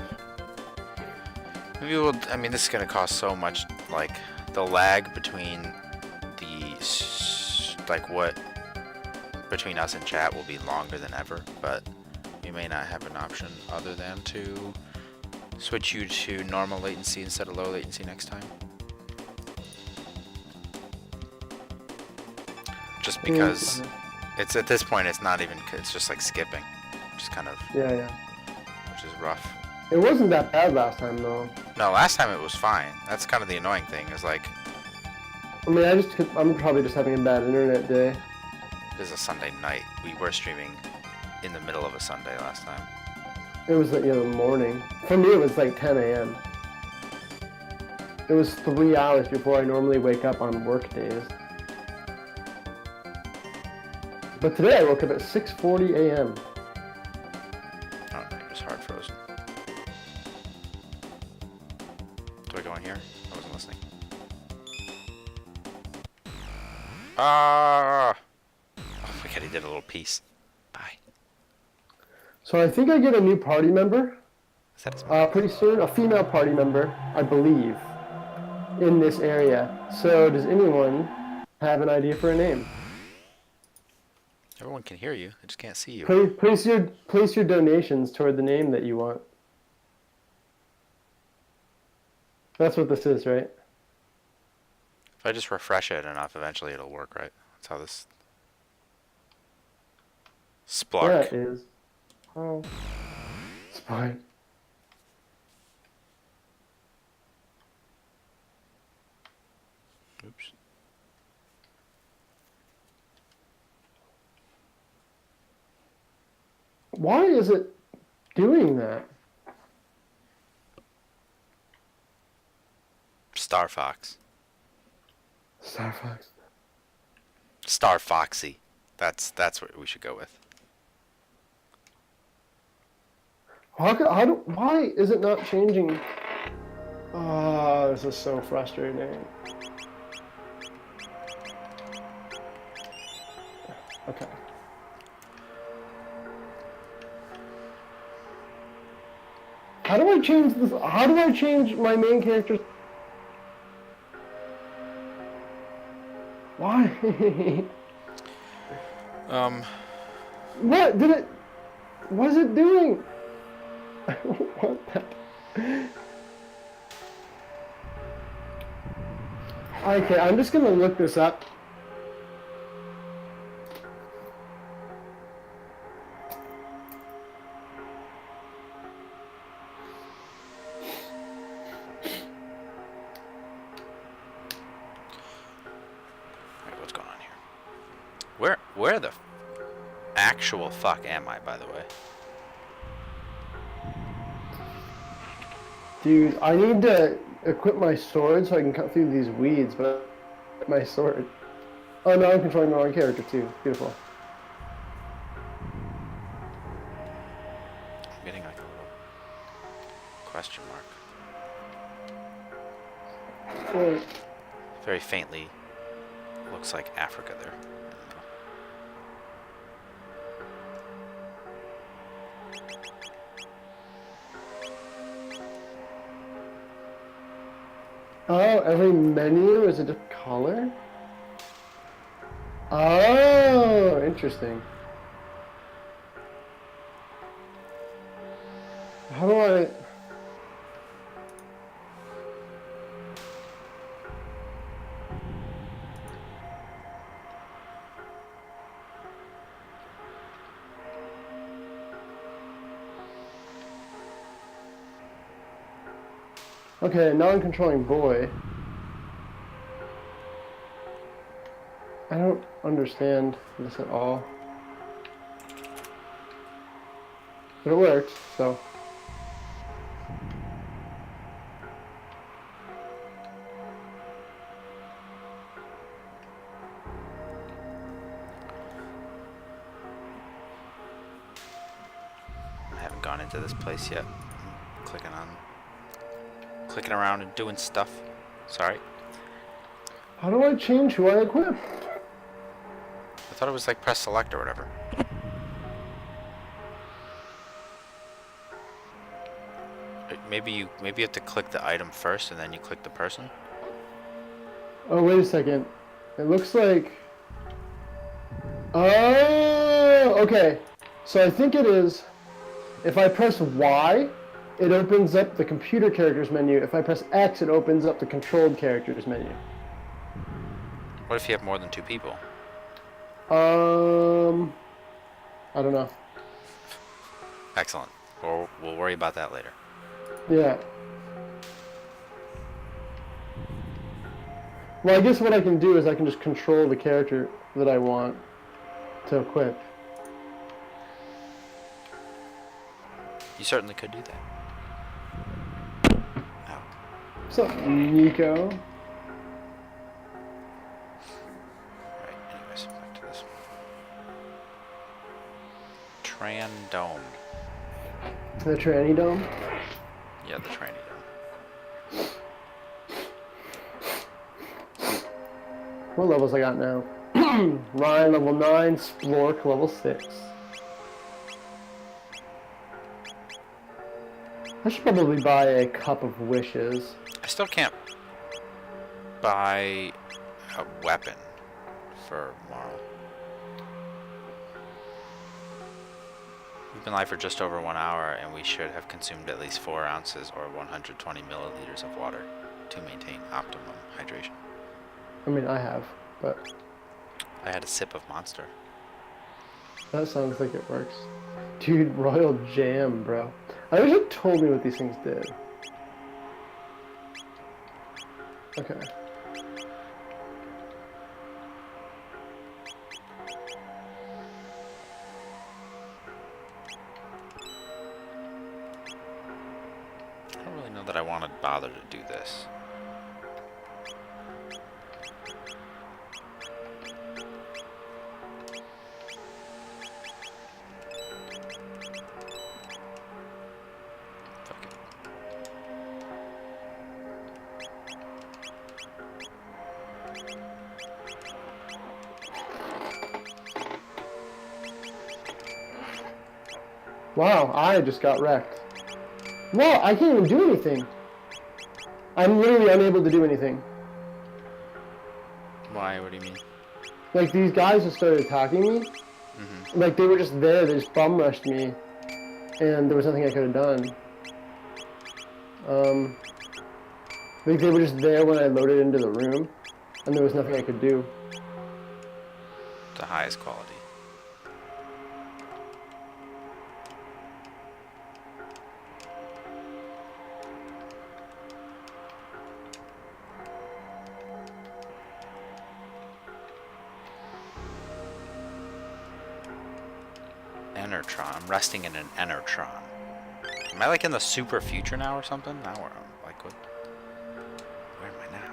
Maybe we'll. I mean, this is gonna cost so much. Like the lag between what between us and chat will be longer than ever. But we may not have an option other than to switch you to normal latency instead of low latency next time. Just because it's at this point, it's not even. It's just like skipping, just kind of. Yeah. Which is rough. It wasn't that bad last time though. No, last time it was fine. That's kind of the annoying thing. Is like I mean, I'm probably just having a bad internet day. it is a Sunday night. We were streaming in the middle of a Sunday last time. It was like the morning. For me, it was like 10 a.m. It was 3 hours before I normally wake up on work days. But today I woke up at 6:40 a.m. Oh, no, you're just hard frozen. Do I go in here? I wasn't listening. Ah! Oh my god, he did a little piece. Bye. So I think I get a new party member Is that his pretty soon. A female party member, I believe, in this area. So does anyone have an idea for a name? Everyone can hear you. They just can't see you. Place your donations toward the name that you want. That's what this is, right? If I just refresh it enough, eventually it'll work, right? That's how this... Splark. That is. Oh. Spine. Oops. Why is it doing that? Star Fox. Star Fox. Star Foxy. That's what we should go with. Why is it not changing? Oh, this is so frustrating. Okay. How do I change this? How do I change my main character? Why? What did it? What's it doing? I don't want that. Okay, I'm just gonna look this up. Alright, what's going on here? Where the actual fuck am I, by the way? Dude, I need to equip my sword so I can cut through these weeds, but my sword. Oh no, I'm controlling the wrong character too. Beautiful. I'm getting like a little question mark. Wait. Very faintly looks like Africa there. Oh, every menu is a different color? Oh, interesting. How do I... Okay, now I'm controlling boy. I don't understand this at all. But it worked, so... I haven't gone into this place yet. I'm clicking around and doing stuff. Sorry. How do I change who I equip? I thought it was like press select or whatever. Maybe you have to click the item first and then you click the person. Oh, wait a second. It looks like... Oh, okay. So I think it is... If I press Y, it opens up the computer characters menu. If I press X, it opens up the controlled characters menu. What if you have more than 2 people? I don't know. Excellent. We'll worry about that later. Yeah. Well, I guess what I can do is I can just control the character that I want to equip. You certainly could do that. Ow. What's up, Nico? Right, anyways, back to this. Tran Dome. The tranny dome? Yeah, the tranny dome. What levels I got now? Ryan level 9, Splork level 6. I should probably buy a cup of wishes. I still can't buy a weapon for Marl. We've been live for just over 1 hour, and we should have consumed at least 4 ounces or 120 milliliters of water to maintain optimum hydration. I mean, I have, but I had a sip of Monster. that sounds like it works. Dude, Royal Jam, bro. I wish it told me what these things did. Okay. I don't really know that I want to bother to do this. Fuck it. Wow, I just got wrecked. Whoa, I can't even do anything. I'm literally unable to do anything. Why? What do you mean? Like, these guys just started attacking me. Mm-hmm. Like, they were just there, they just bum rushed me. And there was nothing I could have done. Like, they were just there when I loaded into the room. And there was nothing I could do. The highest quality. Enertron. I'm resting in an Enertron. Am I like in the super future now or something? Now where I'm like what? Where am I now?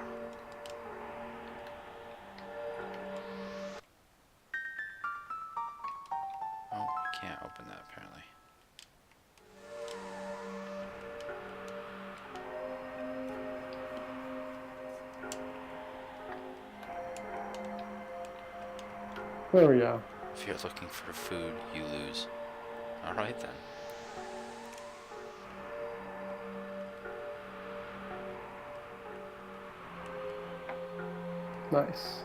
Oh, I can't open that apparently. There we go. If you're looking for food, you lose. Alright then. Nice.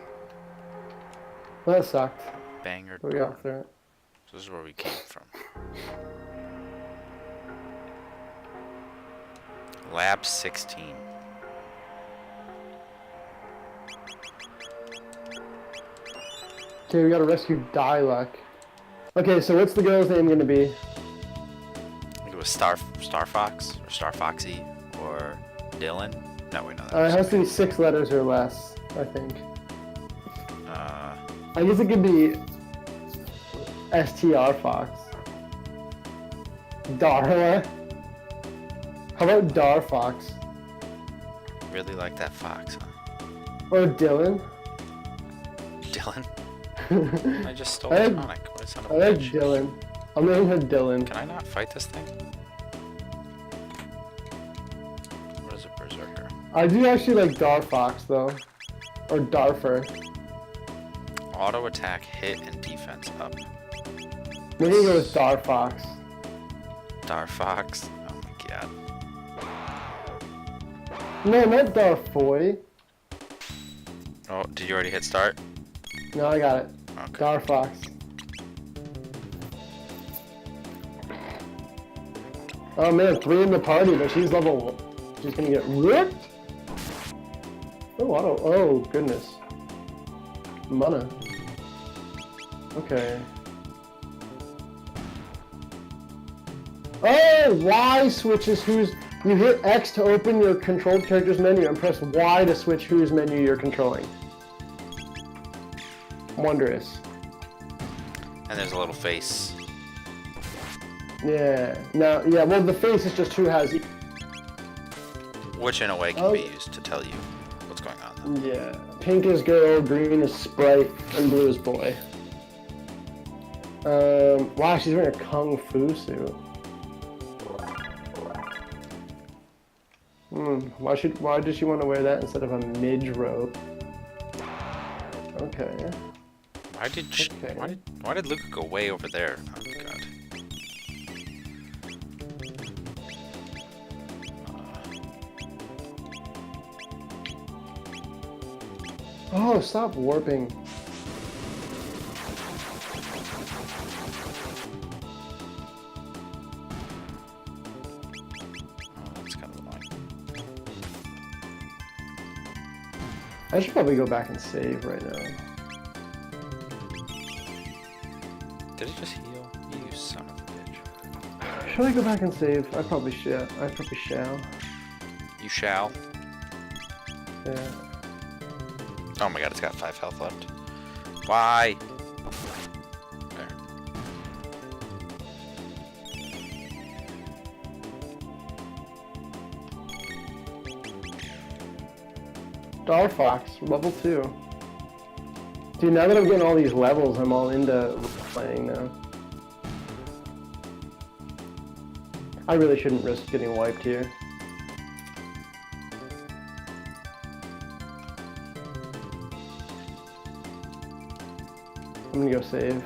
Well, that sucked. Banger. But we got through it. This is where we came from. Lab 16. Okay, we gotta rescue Diluc. Okay, so what's the girl's name gonna be? I think it was Star Fox or Star Foxy or Dylan. No, wait, no. That It was has to be 6 letters or less, I think. uh, I guess it could be STR Fox. Darla? How about Dar Fox? really like that fox, huh? Or Dylan? Dylan? I just stole I the like- tonic. What a son of I a like bitch. Dylan. I'll name her Dylan. Can I not fight this thing? What is a berserker? I do actually like Dar Fox though. Or Darfer. Auto attack, hit, and defense up. Maybe go with Dar Fox. Star Fox. Oh my god. No, not Darfoy. Oh, did you already hit start? No, I got it. Okay. Dar Fox. Oh man, 3 in the party, but she's level 1. She's gonna get ripped. Oh, auto. Oh, goodness. Mana. Okay. Oh, Y switches who's. You hit X to open your controlled character's menu and press Y to switch whose menu you're controlling. Wondrous. And there's a little face. Yeah. Now, yeah, well, the face is just who has. Which in a way can Oh. be used to tell you what's going on though. Yeah. Pink is girl, green is sprite, and blue is boy. Wow, she's wearing a kung fu suit. Why does she want to wear that instead of a midge robe? Okay. Why did Okay. why did Luca go way over there? Oh my god. Oh, stop warping. Oh, that's kind of annoying. I should probably go back and save right now. Did it just heal? You son of a bitch. Should I go back and save? I probably shall. You shall. Yeah. Oh my god, it's got 5 health left. Why? There. Star Fox, level 2. Dude, now that I'm getting all these levels, I'm all into playing now. I really shouldn't risk getting wiped here. I'm gonna go save.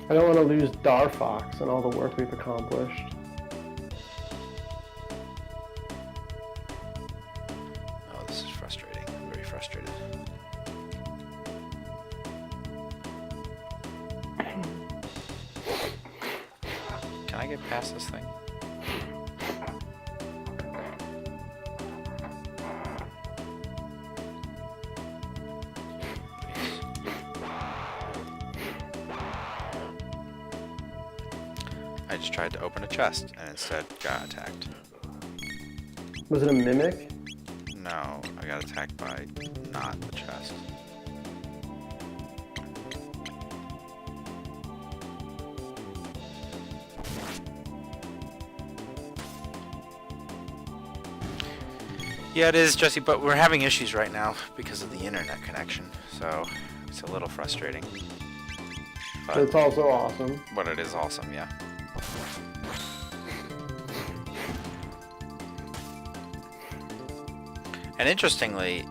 I don't want to lose Dar Fox and all the work we've accomplished. Oh, this is frustrating. I'm very frustrated. Can I get past this thing? I just tried to open a chest and instead got attacked. Was it a mimic? No, I got attacked by not the chest. Yeah, it is, Jesse, but we're having issues right now because of the internet connection, so it's a little frustrating. But But, it's also awesome. but it is awesome, yeah. And interestingly,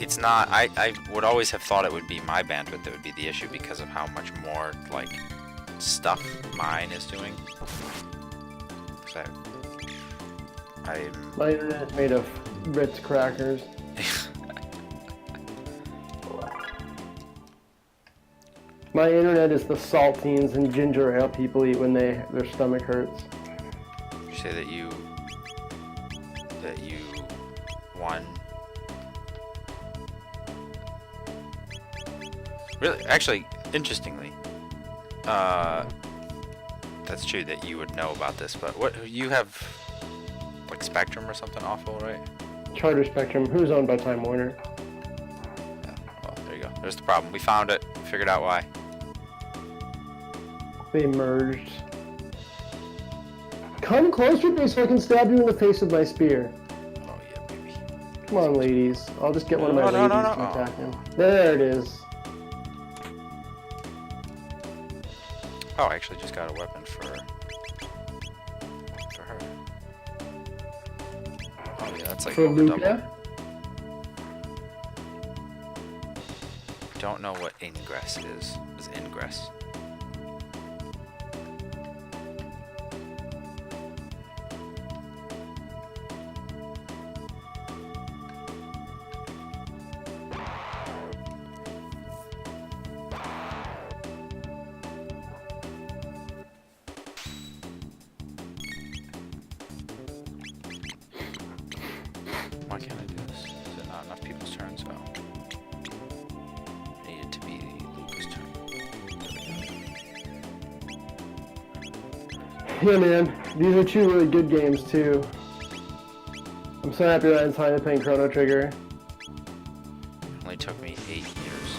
it's not, I would always have thought it would be my bandwidth that would be the issue because of how much more, like, stuff mine is doing. 'Cause My internet is made of Ritz crackers. My internet is the saltines and ginger ale people eat when their stomach hurts. You say that you won. Really, actually, interestingly, that's true that you would know about this. But what you have, like Spectrum or something awful, right? Charter Spectrum, who's owned by Time Warner. Yeah. Well, there you go. There's the problem. We found it. Figured out why. They merged. Come closer to me so I can stab you in the face with my spear. Oh yeah, baby. Come on, ladies. I'll just get one of my No, ladies no, no, to no. attack him. There it is. Oh, I actually just got a weapon for her. Oh yeah, that's like For over double. Luca? Don't know what ingress is. What is ingress? Why can't I do this? Is it not enough people's turns? Oh. It needed to be Luca's turn. Yeah, man. These are two really good games, too. I'm so happy that I'm finally playing Chrono Trigger. It only took me 8 years.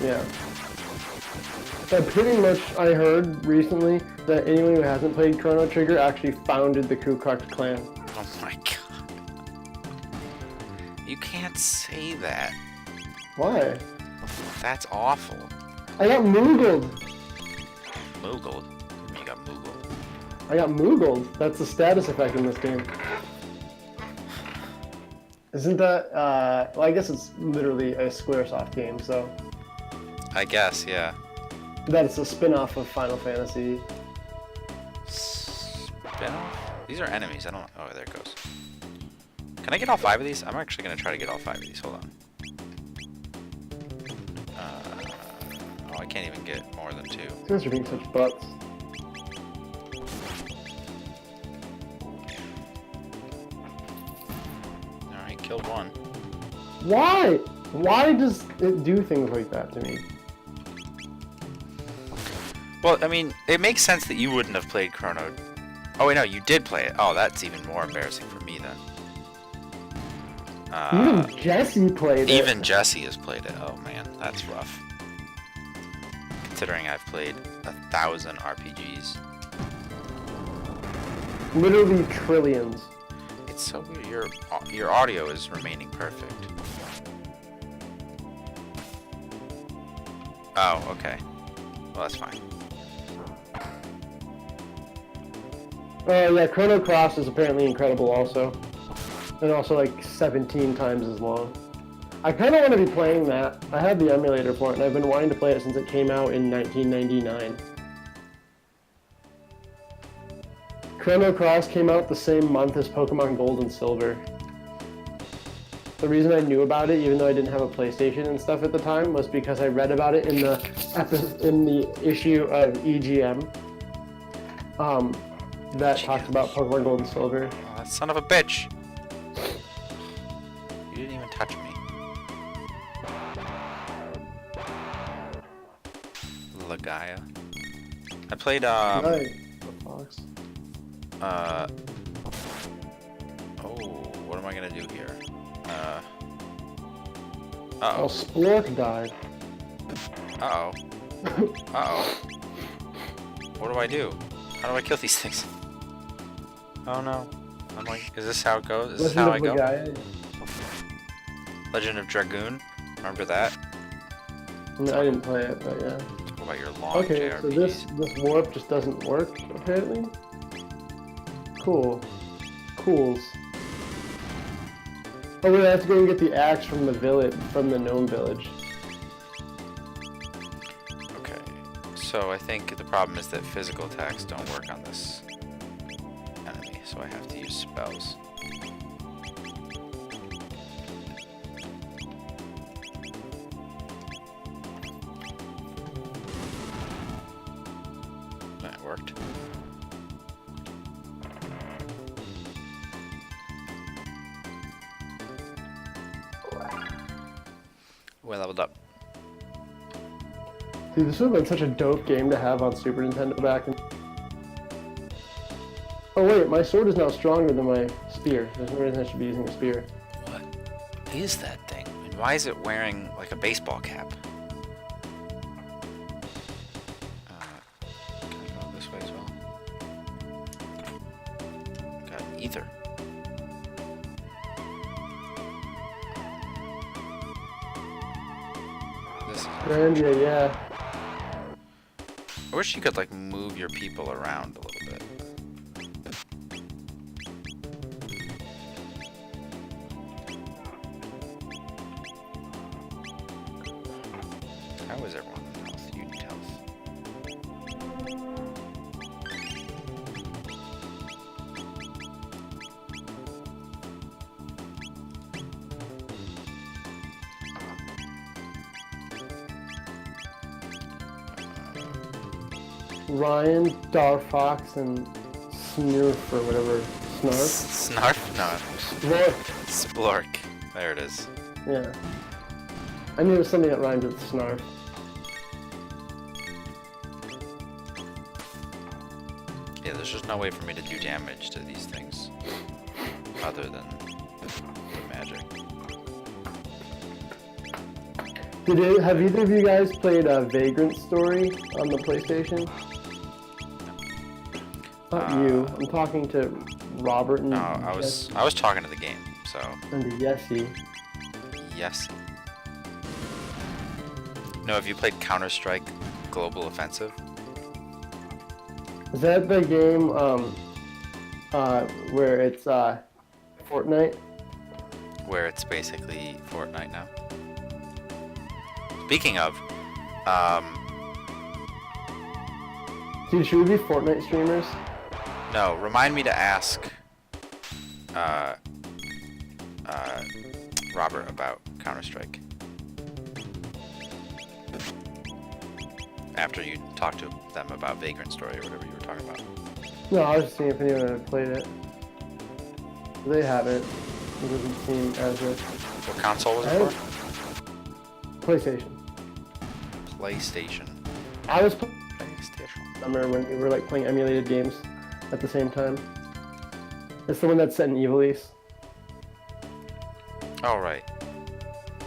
Yeah. But pretty much, I heard recently that anyone who hasn't played Chrono Trigger actually founded the Ku Klux Klan. Oh my god. You can't say that. Why? That's awful. I got moogled. Moogled? You got moogled. I got moogled. That's the status effect in this game. Isn't that, well, I guess it's literally a Squaresoft game, so. I guess, yeah. That's a spin-off of Final Fantasy. Spin-off? These are enemies. I don't. Oh, there it goes. Can I get all 5 of these? I'm actually gonna try to get all 5 of these. Hold on. Oh, I can't even get more than 2. You guys are being such butts. All right, killed one. Why? Why does it do things like that to me? Well, I mean, it makes sense that you wouldn't have played Chrono. Oh wait, no, you did play it. Oh, that's even more embarrassing for me then. Even Jesse played it. Even Jesse has played it. Oh man, that's rough. Considering I've played 1,000 RPGs. Literally trillions. It's so weird. Your audio is remaining perfect. Oh, okay. Well, that's fine. Yeah, Chrono Cross is apparently incredible also. And also like 17 times as long. I kind of want to be playing that. I have the emulator for it, and I've been wanting to play it since it came out in 1999. Chrono Cross came out the same month as Pokemon Gold and Silver. The reason I knew about it, even though I didn't have a PlayStation and stuff at the time, was because I read about it in the issue of EGM that talked about Pokemon Gold and Silver. Oh, that son of a bitch! You didn't even touch me. Lagaya. I played Right. The fox. oh, what am I gonna do here? Oh, Uh-oh. Splork died. Uh-oh. Uh-oh. What do I do? How do I kill these things? Oh no. I'm like, is this how it goes? Is this how I go? Legend Legend of Dragoon? Remember that? I didn't play it, but yeah. What about your long Okay, JRPGs? so this warp just doesn't work, apparently. Cool. Cools. Oh wait, I have to go and get the axe from the village, from the gnome village. Okay. So I think the problem is that physical attacks don't work on this enemy, so I have to use spells. worked. We leveled up. Dude, this would have been such a dope game to have on Super Nintendo back in... Oh wait, my sword is now stronger than my spear. There's no reason I should be using a spear. What is that thing? And why is it wearing like a baseball cap? Can I go this way as well? Got an ether. This is Grandia, yeah. I wish you could like move your people around a little bit. How is everyone health? You need health. Ryan, Darfox, and Snurf or whatever. Snarf? Snarf? No. Snarf. Splork. There it is. Yeah. I knew it was something that rhymed with Snarf. Yeah, there's just no way for me to do damage to these things other than the magic. Have either of you guys played Vagrant Story on the PlayStation? Not you. I'm talking to Robert and No, I was talking to the game, so and to Yessie. yes. No, have you played Counter-Strike Global Offensive? Is that the game where it's Fortnite? Where it's basically Fortnite now. Speaking of, Dude, should we be Fortnite streamers? no, remind me to ask Robert about Counter-Strike. After you talk to them about Vagrant Story or whatever you were talking about. No, I was just seeing if anyone had played it. They haven't. It doesn't seem as if... What console was I it don't- for? PlayStation. PlayStation. I was... PlayStation. I remember when we were like playing emulated games at the same time. It's the one that's set in Ivalice. Oh, right.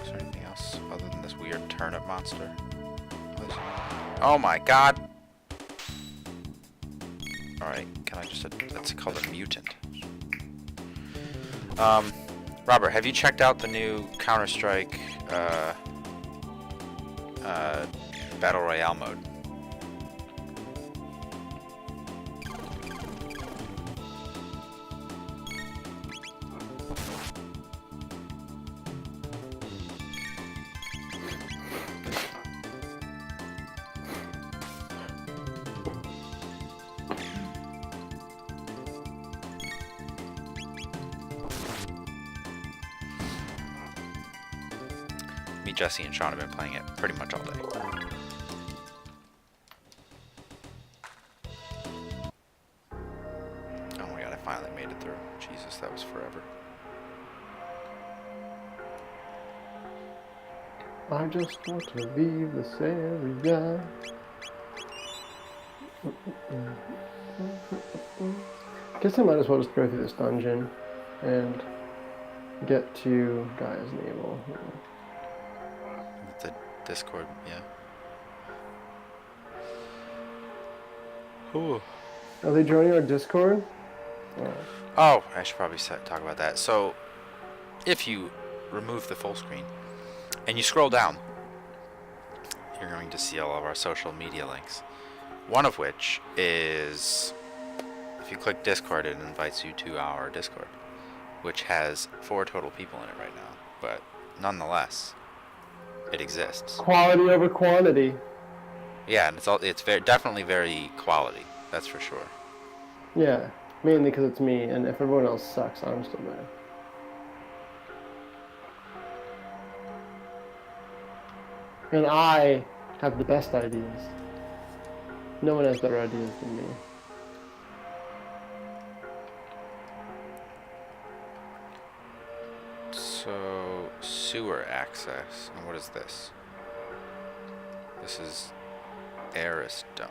Is there anything else other than this weird turnip monster? Oh my god! Alright, can I just... That's called a mutant. Robert, have you checked out the new Counter-Strike, Battle Royale mode? Me, Jesse, and Sean have been playing it pretty much all day. Oh my god, I finally made it through. Jesus, that was forever. I just want to leave this area. Guess I might as well just go through this dungeon and get to Gaia's Navel. The Discord, yeah. Ooh. Are they joining our Discord? Oh, I should probably talk about that. So, if you remove the full screen and you scroll down, you're going to see all of our social media links. One of which is, if you click Discord, it invites you to our Discord, which has 4 total people in it right now. But nonetheless, it exists. Quality over quantity. Yeah, and it's definitely very quality. That's for sure. Yeah, mainly because it's me, and if everyone else sucks, I'm still there. And I have the best ideas. No one has better ideas than me. So, sewer access. And what is this? This is Eris Dome.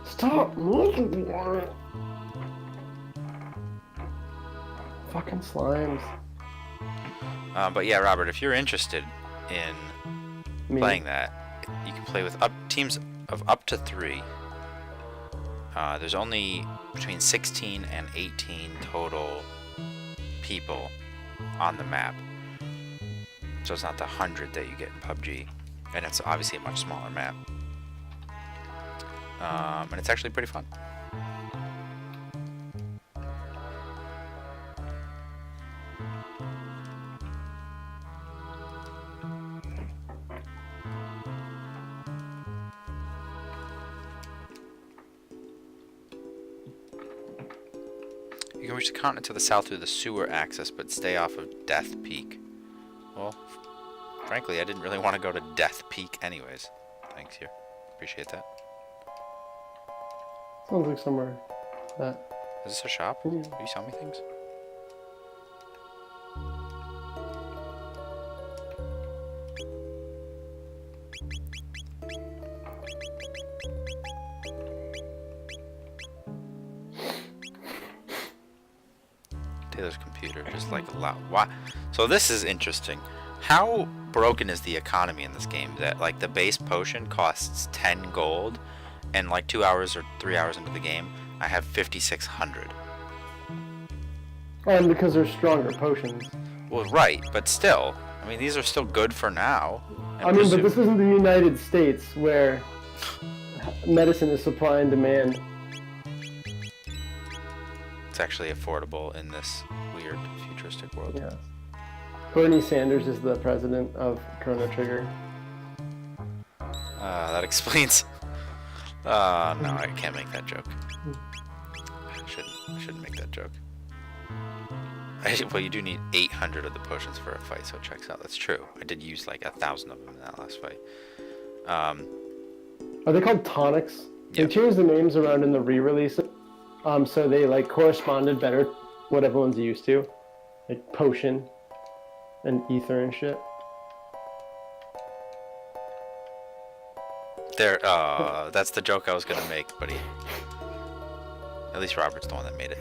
Stop looking for it! Fucking slimes. But yeah, Robert, if you're interested in Me. playing that, you can play with teams of up to 3. There's only between 16 and 18 total people on the map. So it's not the 100 that you get in PUBG. And it's obviously a much smaller map. And it's actually pretty fun. You can reach the continent to the south through the sewer access, but stay off of Death Peak. Well, frankly, I didn't really want to go to Death Peak anyways. Thanks, here. Appreciate that. Sounds like somewhere that. Is this a shop? Yeah. Will you sell me things? Taylor's computer, just like a lot. Why? So this is interesting. How broken is the economy in this game that like the base potion costs 10 gold, and like 2 hours or 3 hours into the game, I have 5,600. And because they're stronger potions. Well, right, but still, I mean, these are still good for now. I mean, but this isn't the United States where medicine is supply and demand. It's actually affordable in this weird futuristic world. Yeah. Bernie Sanders is the president of Chrono Trigger. That explains. No, I can't make that joke. I shouldn't make that joke. Well, you do need 800 of the potions for a fight, so it checks out. That's true. I did use like 1,000 of them in that last fight. Are they called tonics? They Yep. changed the names around in the re-release, so they like corresponded better what everyone's used to, like potion and ether and shit. There, that's the joke I was gonna make, buddy. At least Robert's the one that made it.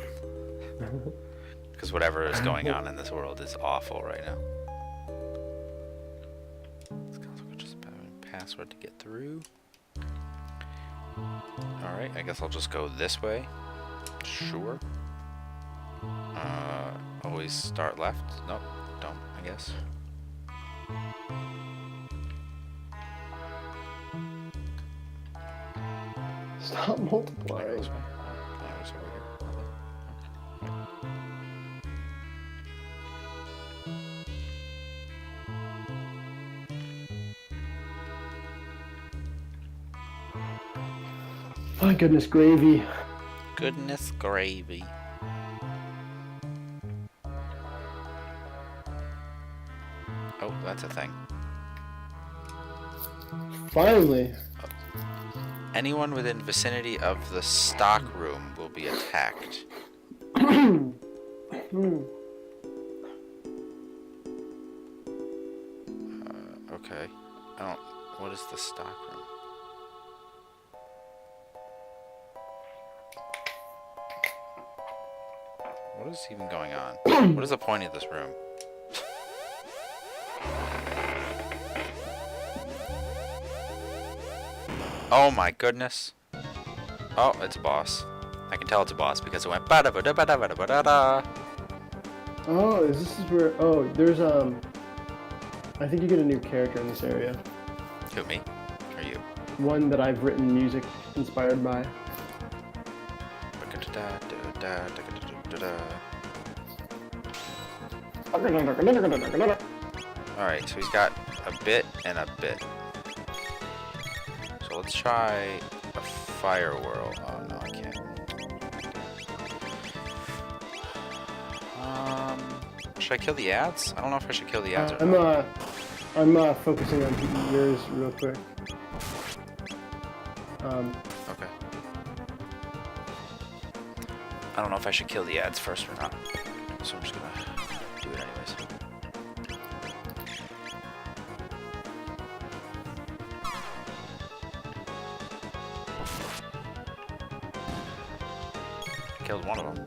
Because whatever is going on in this world is awful right now. This console could just have a password to get through. Alright, I guess I'll just go this way. Sure. Always start left. Nope, don't, I guess. Stop multiplying. This way. Oh, it's over here. My goodness, gravy. Goodness gravy. Oh, that's a thing. Finally. Anyone within vicinity of the stock room will be attacked. Okay. I don't. What is the stock room? What is even going on? What is the point of this room? Oh my goodness. Oh, it's a boss. I can tell it's a boss because it went ba-da ba da ba da ba da ba da da. Oh, this is where? Oh, there's I think you get a new character in this area. Who, me? Or you? One that I've written music inspired by. Alright, so he's got a bit and a bit. So let's try a fire whirl. Oh no, I can't. Should I kill the ads? I don't know if I should kill the ads or not. I'm focusing on yours real quick. Okay. I don't know if I should kill the ads first or not, so I'm just gonna do it anyways. I killed one of them.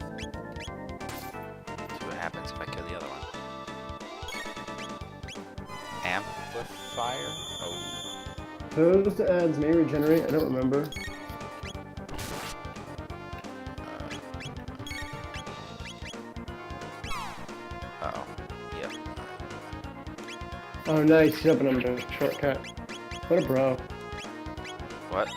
See what happens if I kill the other one. Amplifier? Oh. Those ads may regenerate. I don't remember. Uh-oh. Yep. Oh, nice. He's opening up a shortcut. What a bro. What?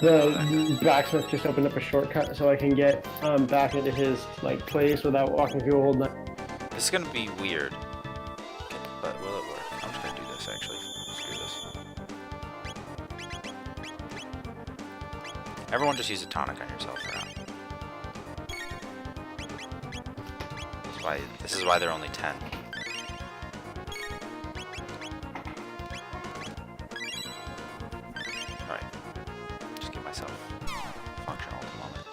The blacksmith just opened up a shortcut so I can get back into his place without walking through a whole night. This is gonna be weird. But will it work? I'm just gonna do this actually. Screw this. Everyone just use a tonic on yourself for now. This is why they're only 10. Alright. Just give myself functional at the moment.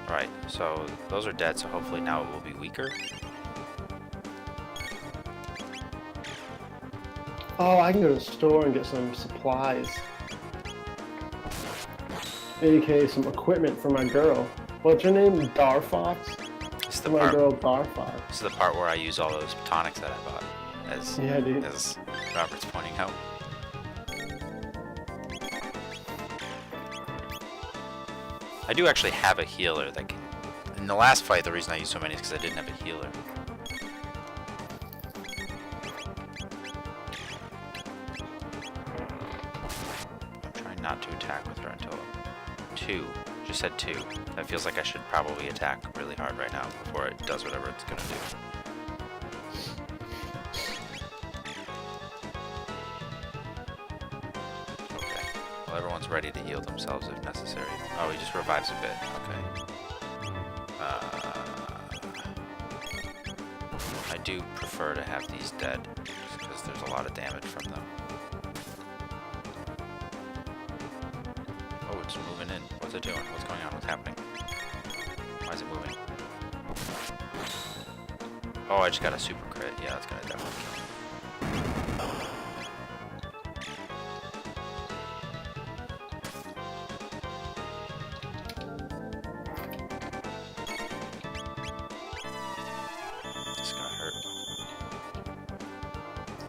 Alright, so those are dead, so hopefully now it will be weaker. Oh, I can go to the store and get some supplies. AKA some equipment for my girl. What's her name? Darfox? This is the My part, girl Darfox. this is the part where I use all those tonics that I bought, as, Yeah, dude. as Robert's pointing out. I do actually have a healer that can... In the last fight, the reason I used so many is because I didn't have a healer. I'm trying not to attack with her until 2. Just said 2. That feels like I should probably attack really hard right now before it does whatever it's gonna do. Well, everyone's ready to heal themselves if necessary. Oh, he just revives a bit. Okay. I do prefer to have these dead, just because there's a lot of damage from them. Oh, it's moving in. What's it doing? What's going on? What's happening? Why is it moving? Oh, I just got a super crit. Yeah, that's gonna definitely kill me.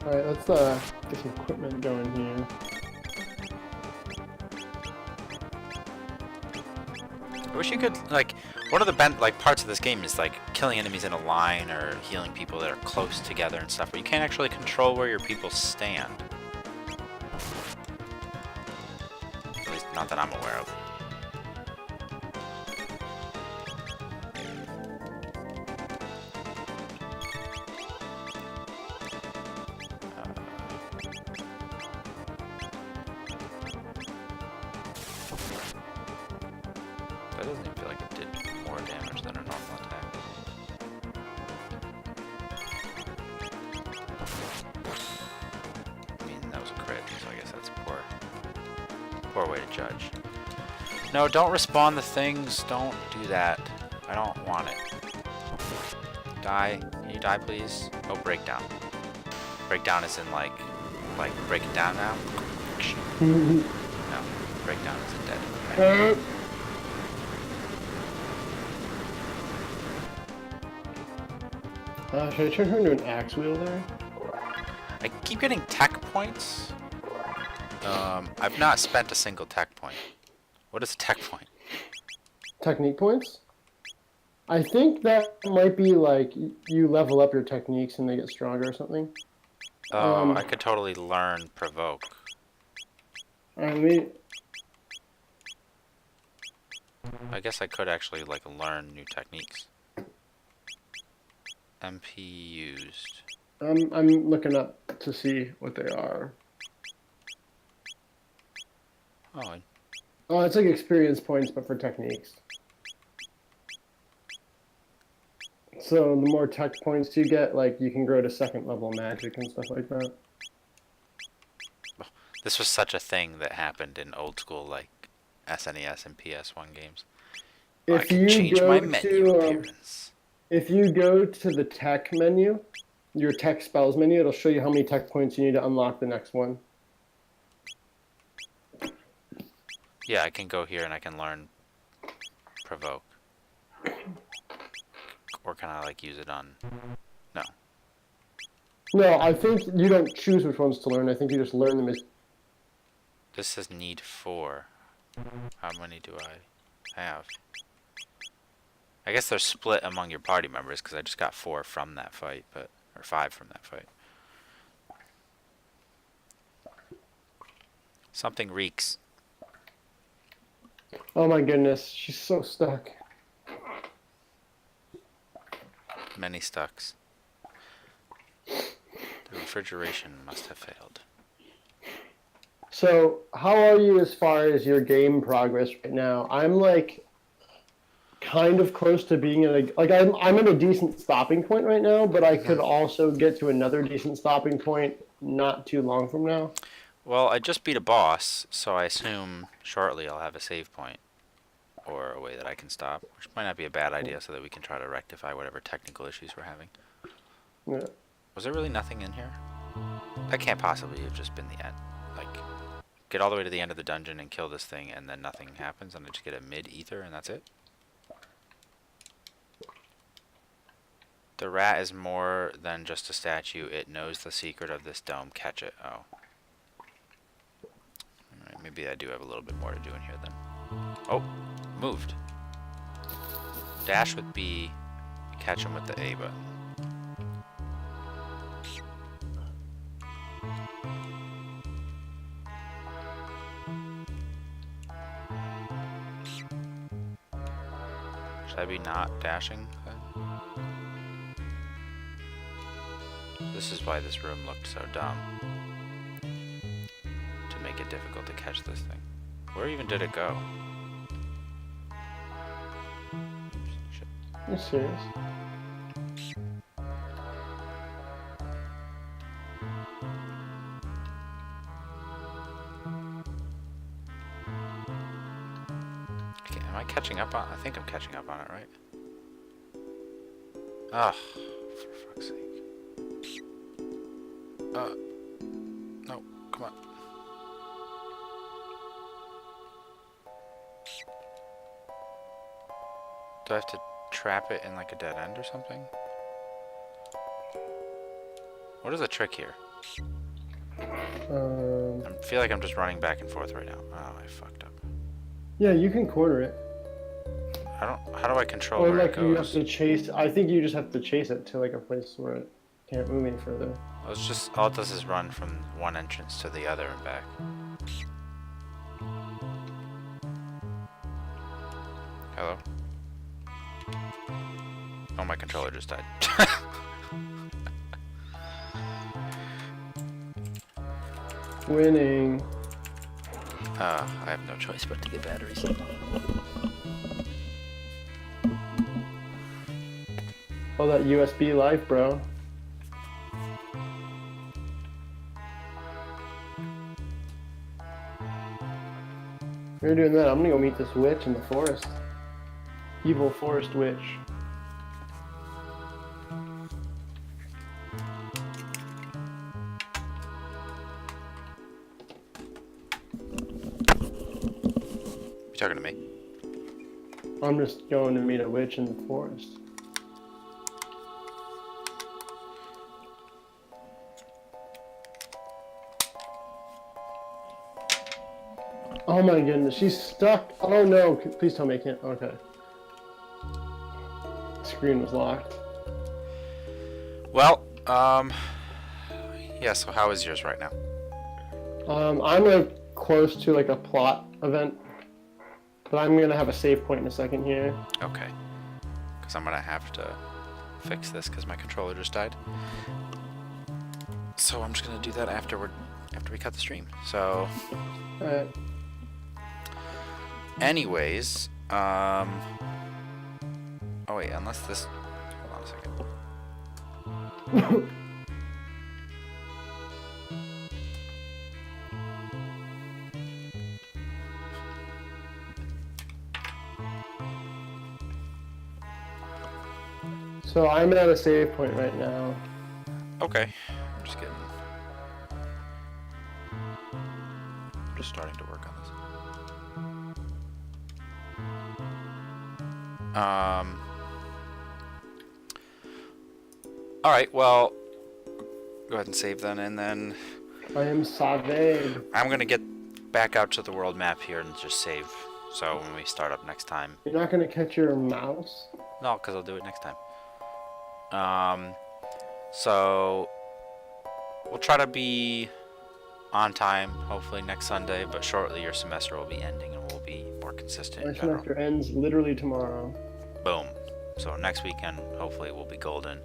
Alright, let's get some equipment going here. I wish you could, like, one of the parts of this game is like killing enemies in a line or healing people that are close together and stuff, but you can't actually control where your people stand. At least not that I'm aware of. That doesn't even feel like it did more damage than a normal attack. I mean, that was a crit, so I guess that's a poor way to judge. No, don't respawn the things. Don't do that. I don't want it. Die. Can you die, please? Oh, breakdown. Breakdown is in like break it down now? No, breakdown isn't dead. Okay. Should I turn her into an axe wielder? I keep getting tech points. I've not spent a single tech point. What is a tech point? Technique points? I think that might be like you level up your techniques and they get stronger or something. Oh, I could totally learn provoke. I mean, I guess I could actually like learn new techniques. MP used. I'm looking up to see what they are. Oh, Oh, it's like experience points, but for techniques. So the more tech points you get, like you can grow to second level magic and stuff like that. this was such a thing that happened in old school, like, SNES and PS1 games. I If can you change my go menu to appearance. if you go to the tech menu, your tech spells menu, it'll show you how many tech points you need to unlock the next one. Yeah, I can go here and I can learn provoke. Or can I, like, use it on... No. No, I think you don't choose which ones to learn. I think you just learn them as. This says need 4. How many do I have? I guess they're split among your party members, because I just got 4 from that fight, but... Or 5 from that fight. Something reeks. Oh my goodness, she's so stuck. Many stucks. The refrigeration must have failed. So, how are you as far as your game progress right now? I'm like kind of close to being at a like I'm at a decent stopping point right now, but I could also get to another decent stopping point not too long from now. Well, I just beat a boss, so I assume shortly I'll have a save point. Or a way that I can stop, which might not be a bad idea, so that we can try to rectify whatever technical issues we're having. Yeah. Was there really nothing in here? That can't possibly have just been the end. Like, get all the way to the end of the dungeon and kill this thing, and then nothing happens, and I just get a mid-ether, and that's it? The rat is more than just a statue. It knows the secret of this dome. Catch it. Oh. Alright, maybe I do have a little bit more to do in here, then. Oh! Moved. Dash with B, catch him with the A button. Should I be not dashing then? This is why this room looked so dumb. To make it difficult to catch this thing. Where even did it go? Are you serious? Okay, am I catching up on? I think I'm catching up on it, right? Ah, for fuck's sake. No, come on. Do I have to trap it in like a dead end or something? What is the trick here? I feel like I'm just running back and forth right now. Oh, I fucked up. Yeah, you can corner it. I don't. How do I control Or where like it you have goes? to chase. I think you just have to chase it to like a place where it can't move any further. Well, it's just all it does is run from one entrance to the other and back. Hello? Oh, my controller just died. Winning. I have no choice but to get batteries. Oh, that USB life, bro. You're doing that. I'm gonna go meet this witch in the forest. Evil forest witch. You talking to me? I'm just going to meet a witch in the forest. Oh my goodness, she's stuck. Oh no, please tell me I can't. Okay. Screen was locked. Well, yeah, so how is yours right now? I'm close to like a plot event, but I'm gonna have a save point in a second here. Okay. Because I'm gonna have to fix this because my controller just died. So I'm just gonna do that after we cut the stream. So, Alright. Anyways, oh wait, unless this. Hold on a second. So I'm at a save point right now. Okay, I'm just getting. Just starting to work on this. All right. Well, go ahead and save then, and then I am saved. I'm gonna get back out to the world map here and just save. So when we start up next time. You're not gonna catch your mouse? No, because I'll do it next time. So we'll try to be on time, hopefully next Sunday, but shortly your semester will be ending and we'll be more consistent My in general. semester ends literally tomorrow. Boom. So next weekend, hopefully, will be golden.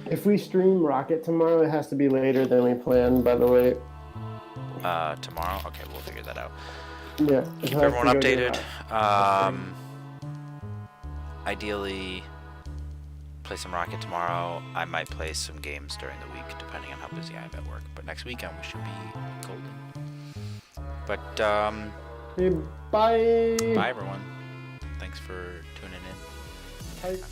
If we stream Rocket tomorrow, it has to be later than we planned, by the way. Tomorrow? Okay, we'll figure that out. Yeah. Keep everyone updated. Ideally, play some Rocket tomorrow. I might play some games during the week, depending on how busy I am at work. But next weekend, we should be golden. But, Hey, bye. bye, everyone. Thanks for tuning in. Bye.